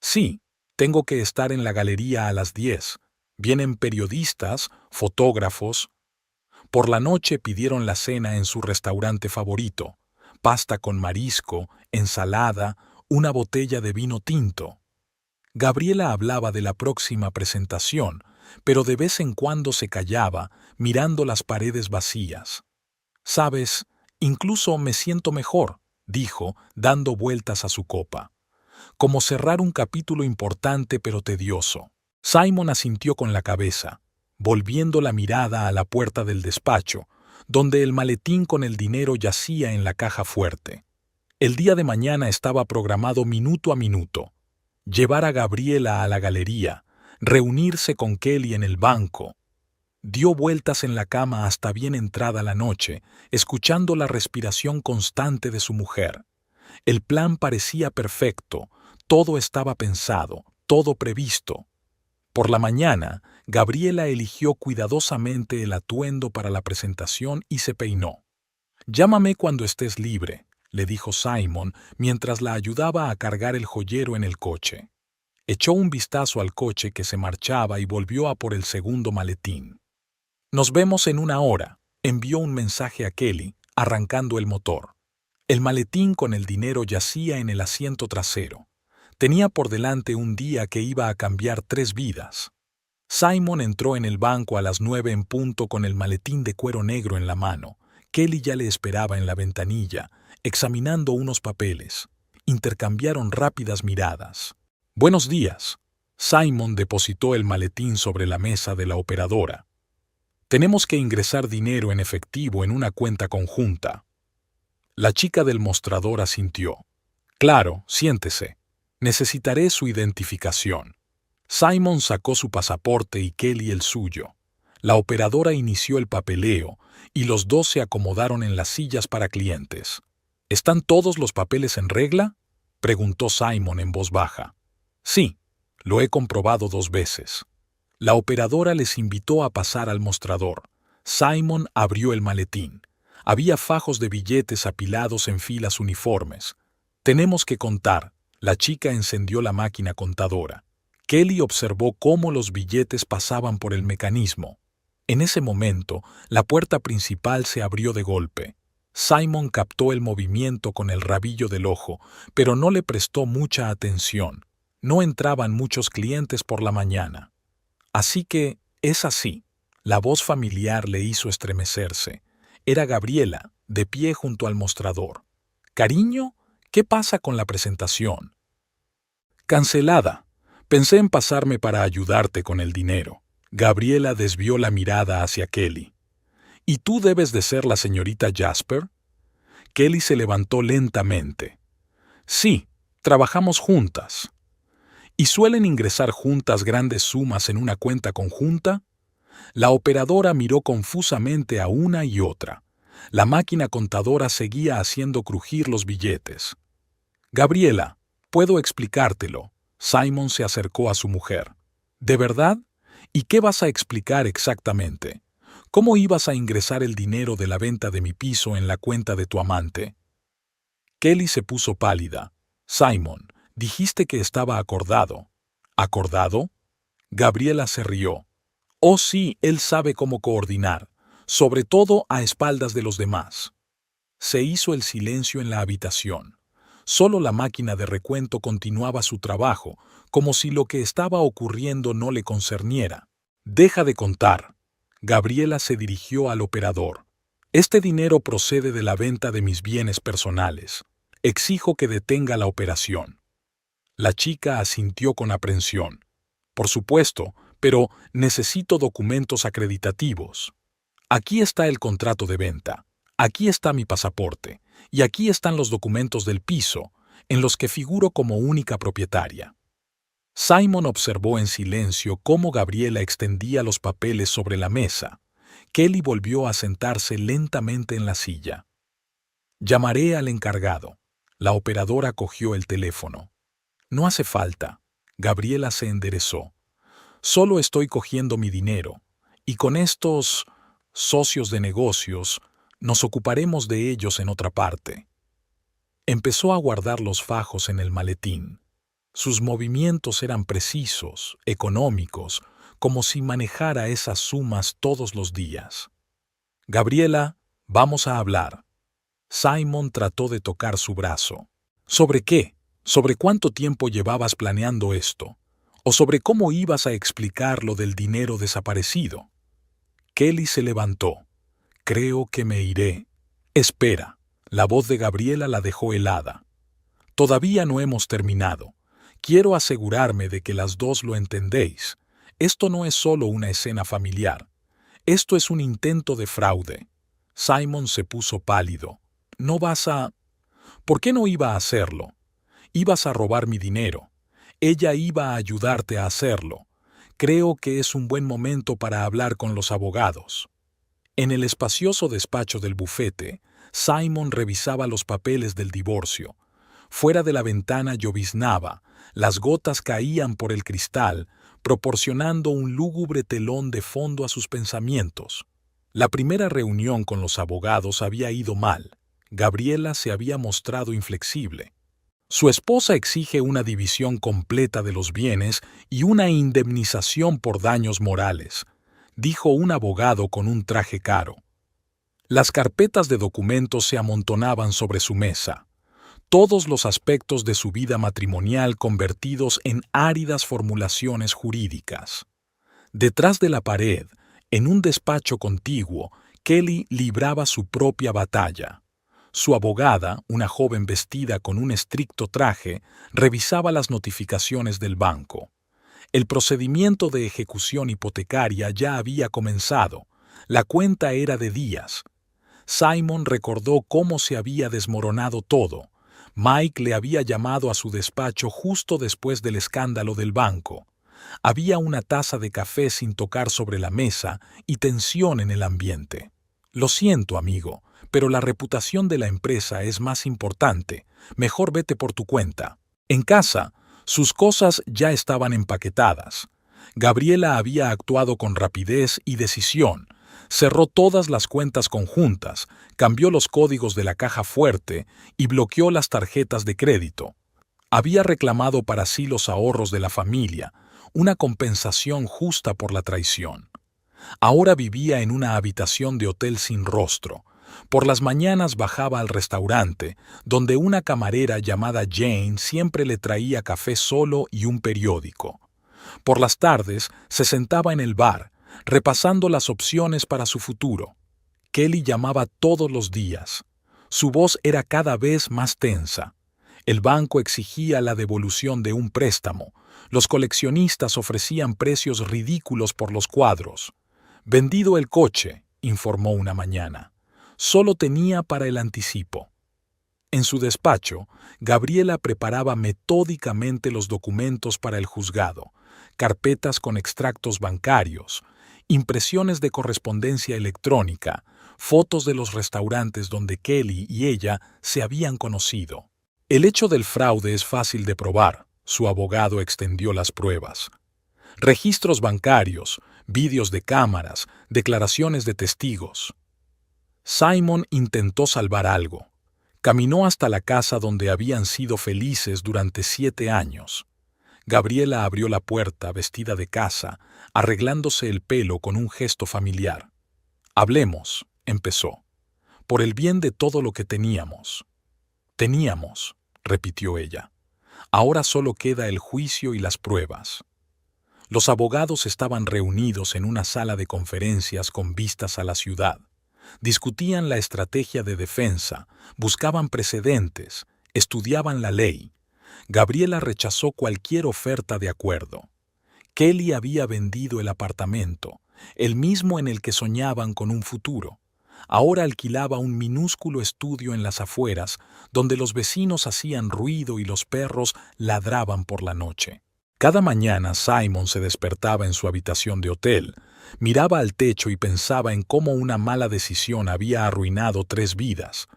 Sí, tengo que estar en la galería a las 10. Vienen periodistas, fotógrafos. Por la noche pidieron la cena en su restaurante favorito, pasta con marisco, ensalada, una botella de vino tinto. Gabriela hablaba de la próxima presentación, pero de vez en cuando se callaba, mirando las paredes vacías. «Sabes, incluso me siento mejor», dijo, dando vueltas a su copa. «Como cerrar un capítulo importante pero tedioso». Simon asintió con la cabeza, volviendo la mirada a la puerta del despacho, donde el maletín con el dinero yacía en la caja fuerte. El día de mañana estaba programado minuto a minuto. Llevar a Gabriela a la galería, reunirse con Kelly en el banco. Dio vueltas en la cama hasta bien entrada la noche, escuchando la respiración constante de su mujer. El plan parecía perfecto, todo estaba pensado, todo previsto. Por la mañana, Gabriela eligió cuidadosamente el atuendo para la presentación y se peinó. «Llámame cuando estés libre», le dijo Simon mientras la ayudaba a cargar el joyero en el coche. Echó un vistazo al coche que se marchaba y volvió a por el segundo maletín. «Nos vemos en 1 hora», envió un mensaje a Kelly, arrancando el motor. El maletín con el dinero yacía en el asiento trasero. Tenía por delante un día que iba a cambiar 3 vidas. Simon entró en el banco a las 9 en punto con el maletín de cuero negro en la mano. Kelly ya le esperaba en la ventanilla, examinando unos papeles. Intercambiaron rápidas miradas. «Buenos días». Simon depositó el maletín sobre la mesa de la operadora. «Tenemos que ingresar dinero en efectivo en una cuenta conjunta». La chica del mostrador asintió. «Claro, siéntese. Necesitaré su identificación». Simon sacó su pasaporte y Kelly el suyo. La operadora inició el papeleo y los dos se acomodaron en las sillas para clientes. «¿Están todos los papeles en regla?», preguntó Simon en voz baja. «Sí, lo he comprobado 2 veces». La operadora les invitó a pasar al mostrador. Simon abrió el maletín. Había fajos de billetes apilados en filas uniformes. «Tenemos que contar». La chica encendió la máquina contadora. Kelly observó cómo los billetes pasaban por el mecanismo. En ese momento, la puerta principal se abrió de golpe. Simon captó el movimiento con el rabillo del ojo, pero no le prestó mucha atención. No entraban muchos clientes por la mañana. «Así que, es así». La voz familiar le hizo estremecerse. Era Gabriela, de pie junto al mostrador. «Cariño, ¿qué pasa con la presentación?» «Cancelada. Pensé en pasarme para ayudarte con el dinero». Gabriela desvió la mirada hacia Kelly. «¿Y tú debes de ser la señorita Jasper?» Kelly se levantó lentamente. «Sí, trabajamos juntas». «¿Y suelen ingresar juntas grandes sumas en una cuenta conjunta?» La operadora miró confusamente a una y otra. La máquina contadora seguía haciendo crujir los billetes. «Gabriela, puedo explicártelo». Simon se acercó a su mujer. «¿De verdad? ¿Y qué vas a explicar exactamente? ¿Cómo ibas a ingresar el dinero de la venta de mi piso en la cuenta de tu amante?» Kelly se puso pálida. «Simon, dijiste que estaba acordado». «¿Acordado?» Gabriela se rió. «Oh sí, él sabe cómo coordinar, sobre todo a espaldas de los demás». Se hizo el silencio en la habitación. Solo la máquina de recuento continuaba su trabajo, como si lo que estaba ocurriendo no le concerniera. «Deja de contar». Gabriela se dirigió al operador. «Este dinero procede de la venta de mis bienes personales. Exijo que detenga la operación». La chica asintió con aprensión. «Por supuesto, pero necesito documentos acreditativos. Aquí está el contrato de venta. Aquí está mi pasaporte. Y aquí están los documentos del piso, en los que figuro como única propietaria». Simon observó en silencio cómo Gabriela extendía los papeles sobre la mesa. Kelly volvió a sentarse lentamente en la silla. «Llamaré al encargado». La operadora cogió el teléfono. «No hace falta». Gabriela se enderezó. «Solo estoy cogiendo mi dinero. Y con estos socios de negocios Nos ocuparemos de ellos en otra parte. Empezó a guardar los fajos en el maletín. Sus movimientos eran precisos, económicos, como si manejara esas sumas todos los días. Gabriela, vamos a hablar. Simon trató de tocar su brazo. ¿Sobre qué? ¿Sobre cuánto tiempo llevabas planeando esto? ¿O sobre cómo ibas a explicar lo del dinero desaparecido? Kelly se levantó. Creo que me iré. Espera. La voz de Gabriela la dejó helada. Todavía no hemos terminado. Quiero asegurarme de que las dos lo entendéis. Esto no es solo una escena familiar. Esto es un intento de fraude. Simon se puso pálido. No vas a... ¿Por qué no iba a hacerlo? Ibas a robar mi dinero. Ella iba a ayudarte a hacerlo. Creo que es un buen momento para hablar con los abogados. En el espacioso despacho del bufete, Simon revisaba los papeles del divorcio. Fuera de la ventana lloviznaba, las gotas caían por el cristal, proporcionando un lúgubre telón de fondo a sus pensamientos. La primera reunión con los abogados había ido mal. Gabriela se había mostrado inflexible. Su esposa exige una división completa de los bienes y una indemnización por daños morales, dijo un abogado con un traje caro. Las carpetas de documentos se amontonaban sobre su mesa. Todos los aspectos de su vida matrimonial convertidos en áridas formulaciones jurídicas. Detrás de la pared, en un despacho contiguo, Kelly libraba su propia batalla. Su abogada, una joven vestida con un estricto traje, revisaba las notificaciones del banco. El procedimiento de ejecución hipotecaria ya había comenzado. La cuenta era de días. Simon recordó cómo se había desmoronado todo. Mike le había llamado a su despacho justo después del escándalo del banco. Había una taza de café sin tocar sobre la mesa y tensión en el ambiente. Lo siento, amigo, pero la reputación de la empresa es más importante. Mejor vete por tu cuenta. En casa, sus cosas ya estaban empaquetadas. Gabriela había actuado con rapidez y decisión. Cerró todas las cuentas conjuntas, cambió los códigos de la caja fuerte y bloqueó las tarjetas de crédito. Había reclamado para sí los ahorros de la familia, una compensación justa por la traición. Ahora vivía en una habitación de hotel sin rostro. Por las mañanas bajaba al restaurante, donde una camarera llamada Jane siempre le traía café solo y un periódico. Por las tardes se sentaba en el bar, repasando las opciones para su futuro. Kelly llamaba todos los días. Su voz era cada vez más tensa. El banco exigía la devolución de un préstamo. Los coleccionistas ofrecían precios ridículos por los cuadros. Vendido el coche, informó una mañana. Solo tenía para el anticipo. En su despacho, Gabriela preparaba metódicamente los documentos para el juzgado, carpetas con extractos bancarios, impresiones de correspondencia electrónica, fotos de los restaurantes donde Kelly y ella se habían conocido. El hecho del fraude es fácil de probar, su abogado extendió las pruebas. Registros bancarios, vídeos de cámaras, declaraciones de testigos. Simon intentó salvar algo. Caminó hasta la casa donde habían sido felices durante 7 años. Gabriela abrió la puerta vestida de casa, arreglándose el pelo con un gesto familiar. «Hablemos», empezó, «por el bien de todo lo que teníamos». «Teníamos», repitió ella. «Ahora solo queda el juicio y las pruebas». Los abogados estaban reunidos en una sala de conferencias con vistas a la ciudad. Discutían la estrategia de defensa, buscaban precedentes, estudiaban la ley. Gabriela rechazó cualquier oferta de acuerdo. Kelly había vendido el apartamento, el mismo en el que soñaban con un futuro. Ahora alquilaba un minúsculo estudio en las afueras, donde los vecinos hacían ruido y los perros ladraban por la noche. Cada mañana Simon se despertaba en su habitación de hotel, miraba al techo y pensaba en cómo una mala decisión había arruinado 3 vidas.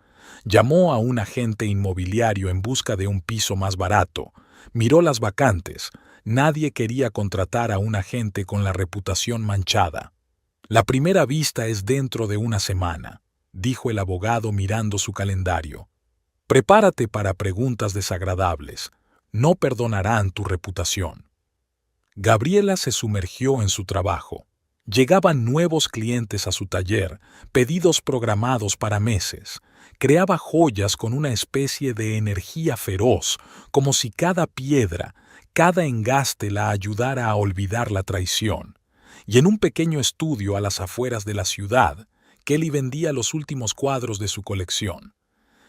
Llamó a un agente inmobiliario en busca de un piso más barato. Miró las vacantes. Nadie quería contratar a un agente con la reputación manchada. La primera vista es dentro de una semana. dijo el abogado mirando su calendario. Prepárate para preguntas desagradables. No perdonarán tu reputación. Gabriela se sumergió en su trabajo. Llegaban nuevos clientes a su taller, pedidos programados para meses. Creaba joyas con una especie de energía feroz, como si cada piedra, cada engaste la ayudara a olvidar la traición. Y en un pequeño estudio a las afueras de la ciudad, Kelly vendía los últimos cuadros de su colección.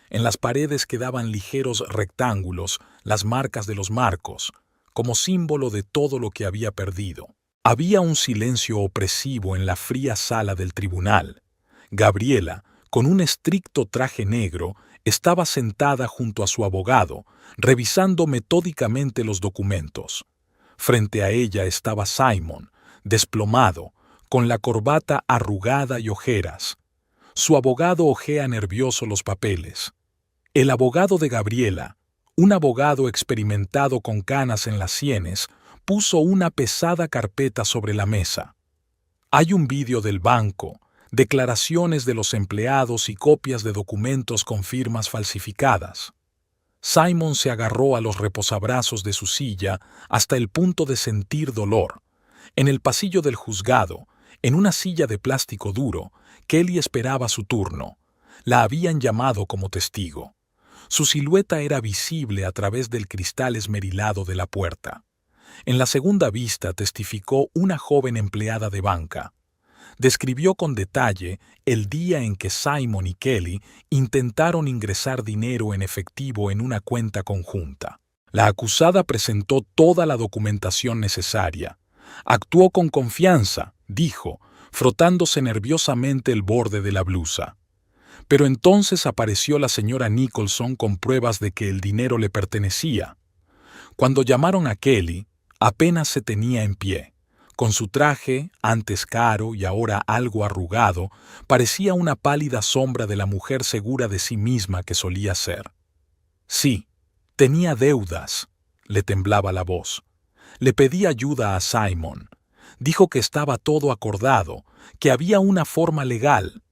En las paredes quedaban ligeros rectángulos, las marcas de los marcos, como símbolo de todo lo que había perdido. Había un silencio opresivo en la fría sala del tribunal. Gabriela, con un estricto traje negro, estaba sentada junto a su abogado, revisando metódicamente los documentos. Frente a ella estaba Simon, desplomado, con la corbata arrugada y ojeras. Su abogado hojea nervioso los papeles. El abogado de Gabriela, un abogado experimentado con canas en las sienes, puso una pesada carpeta sobre la mesa. Hay un vídeo del banco, declaraciones de los empleados y copias de documentos con firmas falsificadas. Simon se agarró a los reposabrazos de su silla hasta el punto de sentir dolor. En el pasillo del juzgado, en una silla de plástico duro, Kelly esperaba su turno. La habían llamado como testigo. Su silueta era visible a través del cristal esmerilado de la puerta. En la segunda vista testificó una joven empleada de banca. Describió con detalle el día en que Simon y Kelly intentaron ingresar dinero en efectivo en una cuenta conjunta. La acusada presentó toda la documentación necesaria. Actuó con confianza, dijo, frotándose nerviosamente el borde de la blusa. Pero entonces apareció la señora Nicholson con pruebas de que el dinero le pertenecía. Cuando llamaron a Kelly, apenas se tenía en pie. Con su traje, antes caro y ahora algo arrugado, parecía una pálida sombra de la mujer segura de sí misma que solía ser. Sí, tenía deudas, le temblaba la voz. Le pedí ayuda a Simon. Dijo que estaba todo acordado, que había una forma legal.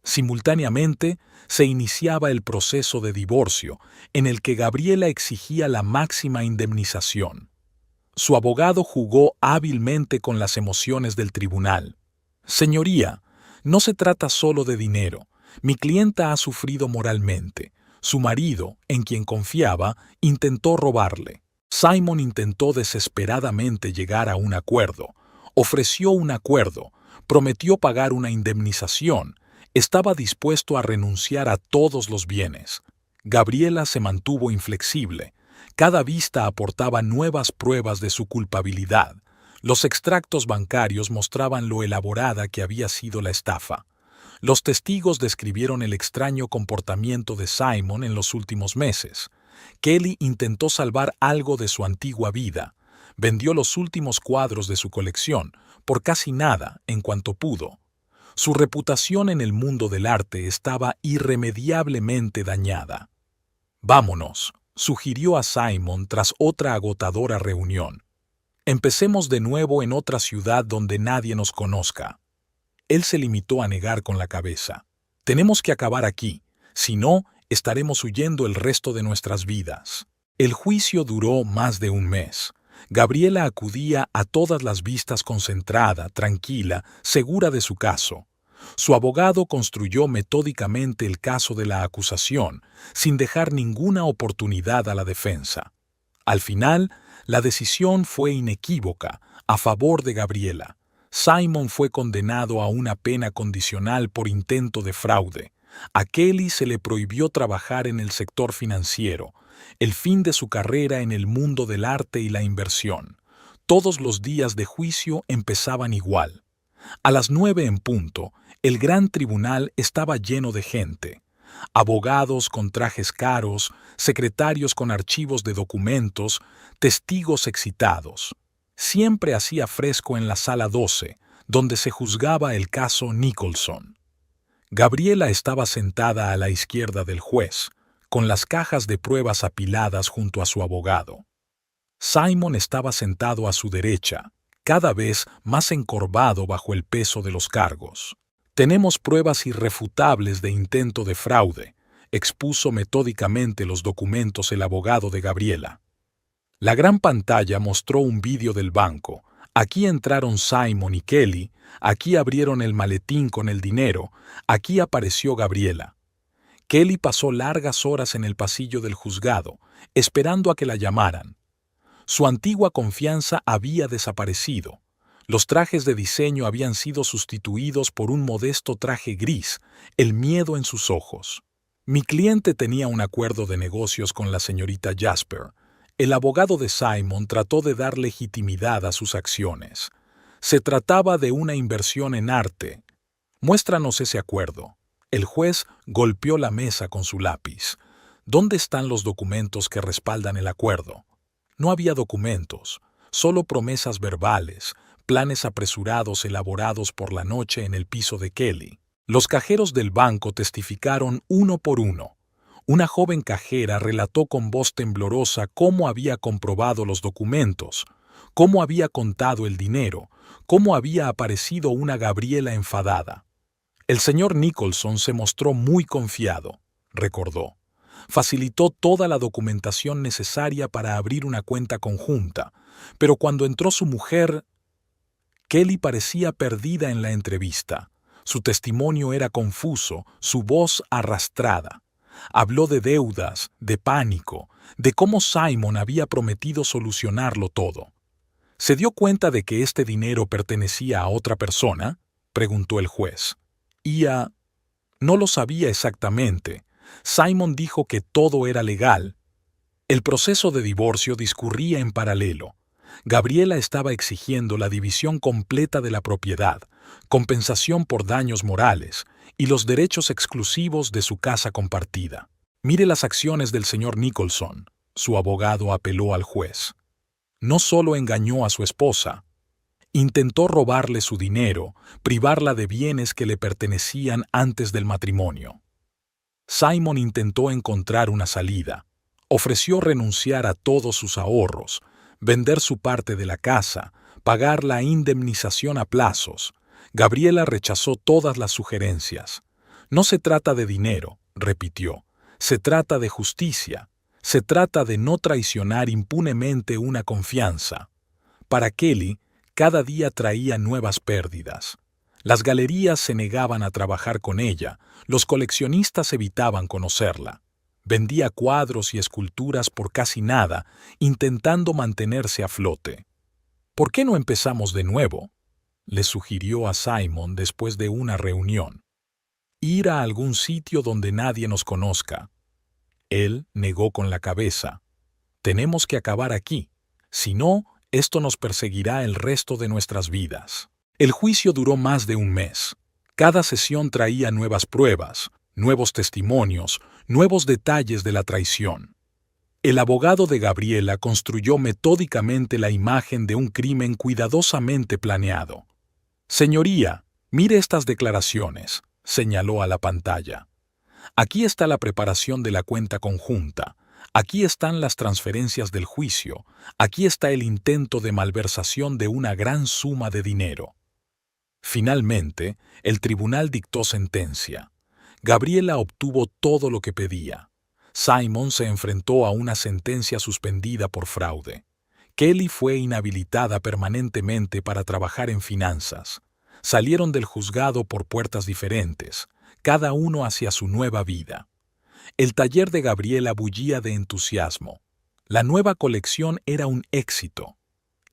Simultáneamente, se iniciaba el proceso de divorcio, en el que Gabriela exigía la máxima indemnización. Su abogado jugó hábilmente con las emociones del tribunal. Señoría, no se trata solo de dinero. Mi clienta ha sufrido moralmente. Su marido, en quien confiaba, intentó robarle. Simon intentó desesperadamente llegar a un acuerdo. Ofreció un acuerdo, prometió pagar una indemnización. Estaba dispuesto a renunciar a todos los bienes. Gabriela se mantuvo inflexible. Cada vista aportaba nuevas pruebas de su culpabilidad. Los extractos bancarios mostraban lo elaborada que había sido la estafa. Los testigos describieron el extraño comportamiento de Simon en los últimos meses. Kelly intentó salvar algo de su antigua vida. Vendió los últimos cuadros de su colección, por casi nada, en cuanto pudo. Su reputación en el mundo del arte estaba irremediablemente dañada. «Vámonos», sugirió a Simon tras otra agotadora reunión. «Empecemos de nuevo en otra ciudad donde nadie nos conozca». Él se limitó a negar con la cabeza. «Tenemos que acabar aquí, si no, estaremos huyendo el resto de nuestras vidas». El juicio duró más de un mes. Gabriela acudía a todas las vistas concentrada, tranquila, segura de su caso. Su abogado construyó metódicamente el caso de la acusación, sin dejar ninguna oportunidad a la defensa. Al final, la decisión fue inequívoca, a favor de Gabriela. Simon fue condenado a una pena condicional por intento de fraude. A Kelly se le prohibió trabajar en el sector financiero, el fin de su carrera en el mundo del arte y la inversión. Todos los días de juicio empezaban igual. A las 9 en punto, el gran tribunal estaba lleno de gente. Abogados con trajes caros, secretarios con archivos de documentos, testigos excitados. Siempre hacía fresco en la sala 12, donde se juzgaba el caso Nicholson. Gabriela estaba sentada a la izquierda del juez, con las cajas de pruebas apiladas junto a su abogado. Simon estaba sentado a su derecha, cada vez más encorvado bajo el peso de los cargos. Tenemos pruebas irrefutables de intento de fraude, expuso metódicamente los documentos el abogado de Gabriela. La gran pantalla mostró un vídeo del banco. Aquí entraron Simon y Kelly, aquí abrieron el maletín con el dinero, aquí apareció Gabriela. Kelly pasó largas horas en el pasillo del juzgado, esperando a que la llamaran. Su antigua confianza había desaparecido. Los trajes de diseño habían sido sustituidos por un modesto traje gris, el miedo en sus ojos. Mi cliente tenía un acuerdo de negocios con la señorita Jasper. El abogado de Simon trató de dar legitimidad a sus acciones. Se trataba de una inversión en arte. Muéstranos ese acuerdo. El juez golpeó la mesa con su lápiz. ¿Dónde están los documentos que respaldan el acuerdo? No había documentos, solo promesas verbales, planes apresurados elaborados por la noche en el piso de Kelly. Los cajeros del banco testificaron uno por uno. Una joven cajera relató con voz temblorosa cómo había comprobado los documentos, cómo había contado el dinero, cómo había aparecido una Gabriela enfadada. El señor Nicholson se mostró muy confiado, recordó. Facilitó toda la documentación necesaria para abrir una cuenta conjunta, pero cuando entró su mujer, Kelly parecía perdida en la entrevista. Su testimonio era confuso, su voz arrastrada. Habló de deudas, de pánico, de cómo Simon había prometido solucionarlo todo. ¿Se dio cuenta de que este dinero pertenecía a otra persona?, preguntó el juez. No lo sabía exactamente. Simon dijo que todo era legal. El proceso de divorcio discurría en paralelo. Gabriela estaba exigiendo la división completa de la propiedad, compensación por daños morales y los derechos exclusivos de su casa compartida. Mire las acciones del señor Nicholson, su abogado apeló al juez. No solo engañó a su esposa, intentó robarle su dinero, privarla de bienes que le pertenecían antes del matrimonio. Simon intentó encontrar una salida. Ofreció renunciar a todos sus ahorros, vender su parte de la casa, pagar la indemnización a plazos. Gabriela rechazó todas las sugerencias. No se trata de dinero, repitió. Se trata de justicia. Se trata de no traicionar impunemente una confianza. Para Kelly, cada día traía nuevas pérdidas. Las galerías se negaban a trabajar con ella, los coleccionistas evitaban conocerla. Vendía cuadros y esculturas por casi nada, intentando mantenerse a flote. ¿Por qué no empezamos de nuevo?, le sugirió a Simon después de una reunión. Ir a algún sitio donde nadie nos conozca. Él negó con la cabeza. Tenemos que acabar aquí. Si no, esto nos perseguirá el resto de nuestras vidas. El juicio duró más de un mes. Cada sesión traía nuevas pruebas, nuevos testimonios, nuevos detalles de la traición. El abogado de Gabriela construyó metódicamente la imagen de un crimen cuidadosamente planeado. «Señoría, mire estas declaraciones», señaló a la pantalla. «Aquí está la preparación de la cuenta conjunta. Aquí están las transferencias del juicio. Aquí está el intento de malversación de una gran suma de dinero». Finalmente, el tribunal dictó sentencia. Gabriela obtuvo todo lo que pedía. Simon se enfrentó a una sentencia suspendida por fraude. Kelly fue inhabilitada permanentemente para trabajar en finanzas. Salieron del juzgado por puertas diferentes, cada uno hacia su nueva vida. El taller de Gabriela bullía de entusiasmo. La nueva colección era un éxito.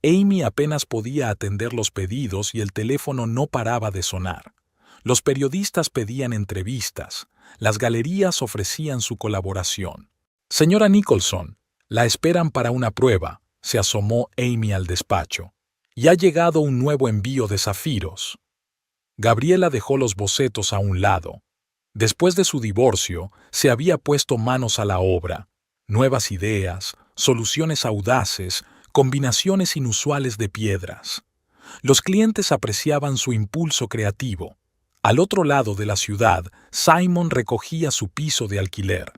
Amy apenas podía atender los pedidos y el teléfono no paraba de sonar. Los periodistas pedían entrevistas, las galerías ofrecían su colaboración. «Señora Nicholson, la esperan para una prueba», se asomó Amy al despacho. «Y ha llegado un nuevo envío de zafiros». Gabriela dejó los bocetos a un lado. Después de su divorcio, se había puesto manos a la obra. Nuevas ideas, soluciones audaces, combinaciones inusuales de piedras. Los clientes apreciaban su impulso creativo. Al otro lado de la ciudad, Simon recogía su piso de alquiler.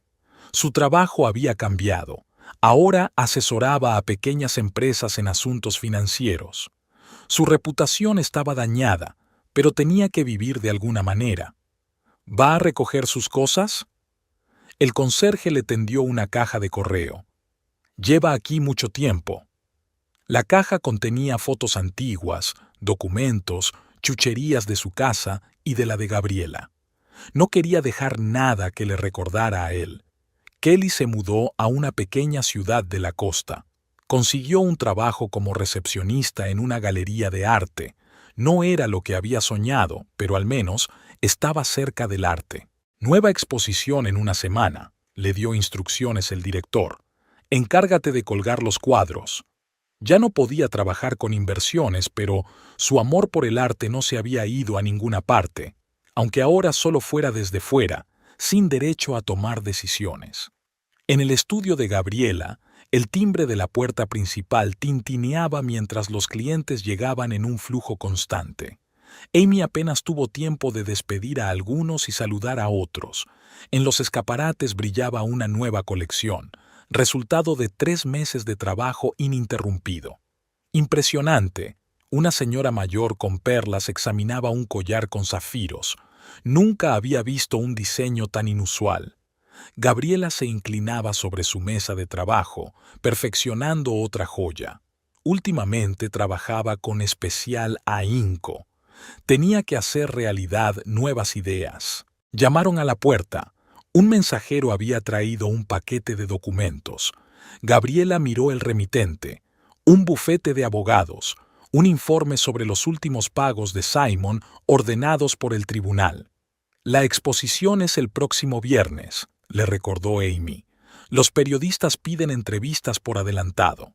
Su trabajo había cambiado. Ahora asesoraba a pequeñas empresas en asuntos financieros. Su reputación estaba dañada, pero tenía que vivir de alguna manera. ¿Va a recoger sus cosas? El conserje le tendió una caja de correo. Lleva aquí mucho tiempo. La caja contenía fotos antiguas, documentos, chucherías de su casa y de la de Gabriela. No quería dejar nada que le recordara a él. Kelly se mudó a una pequeña ciudad de la costa. Consiguió un trabajo como recepcionista en una galería de arte. No era lo que había soñado, pero al menos estaba cerca del arte. Nueva exposición en una semana, le dio instrucciones el director. Encárgate de colgar los cuadros. Ya no podía trabajar con inversiones, pero su amor por el arte no se había ido a ninguna parte, aunque ahora solo fuera desde fuera, sin derecho a tomar decisiones. En el estudio de Gabriela, el timbre de la puerta principal tintineaba mientras los clientes llegaban en un flujo constante. Amy apenas tuvo tiempo de despedir a algunos y saludar a otros. En los escaparates brillaba una nueva colección, resultado de 3 meses de trabajo ininterrumpido. Impresionante. Una señora mayor con perlas examinaba un collar con zafiros. Nunca había visto un diseño tan inusual. Gabriela se inclinaba sobre su mesa de trabajo, perfeccionando otra joya. Últimamente trabajaba con especial ahínco. Tenía que hacer realidad nuevas ideas. Llamaron a la puerta. Un mensajero había traído un paquete de documentos. Gabriela miró el remitente. Un bufete de abogados. Un informe sobre los últimos pagos de Simon ordenados por el tribunal. La exposición es el próximo viernes, le recordó Amy. Los periodistas piden entrevistas por adelantado.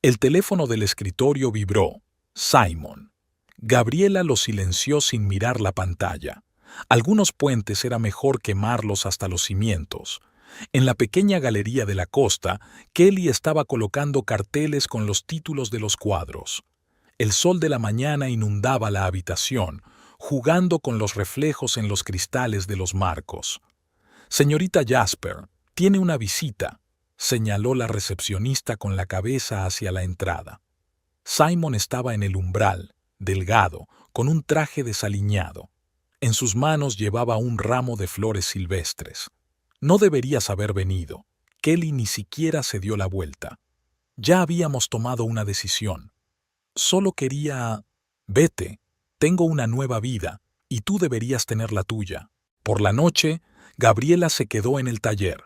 El teléfono del escritorio vibró. Simon. Gabriela lo silenció sin mirar la pantalla. Algunos puentes era mejor quemarlos hasta los cimientos. En la pequeña galería de la costa, Kelly estaba colocando carteles con los títulos de los cuadros. El sol de la mañana inundaba la habitación, jugando con los reflejos en los cristales de los marcos. «Señorita Jasper, tiene una visita», señaló la recepcionista con la cabeza hacia la entrada. Simon estaba en el umbral, delgado, con un traje desaliñado. En sus manos llevaba un ramo de flores silvestres. No deberías haber venido. Kelly ni siquiera se dio la vuelta. Ya habíamos tomado una decisión. Solo quería... Vete, tengo una nueva vida, y tú deberías tener la tuya. Por la noche, Gabriela se quedó en el taller.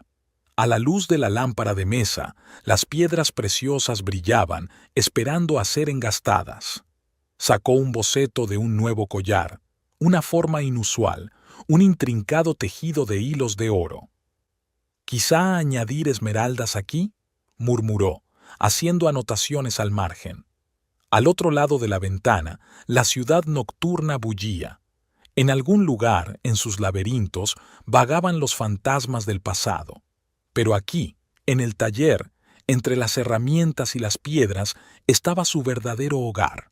A la luz de la lámpara de mesa, las piedras preciosas brillaban, esperando a ser engastadas. Sacó un boceto de un nuevo collar, una forma inusual, un intrincado tejido de hilos de oro. «¿Quizá añadir esmeraldas aquí?», murmuró, haciendo anotaciones al margen. Al otro lado de la ventana, la ciudad nocturna bullía. En algún lugar, en sus laberintos, vagaban los fantasmas del pasado. Pero aquí, en el taller, entre las herramientas y las piedras, estaba su verdadero hogar.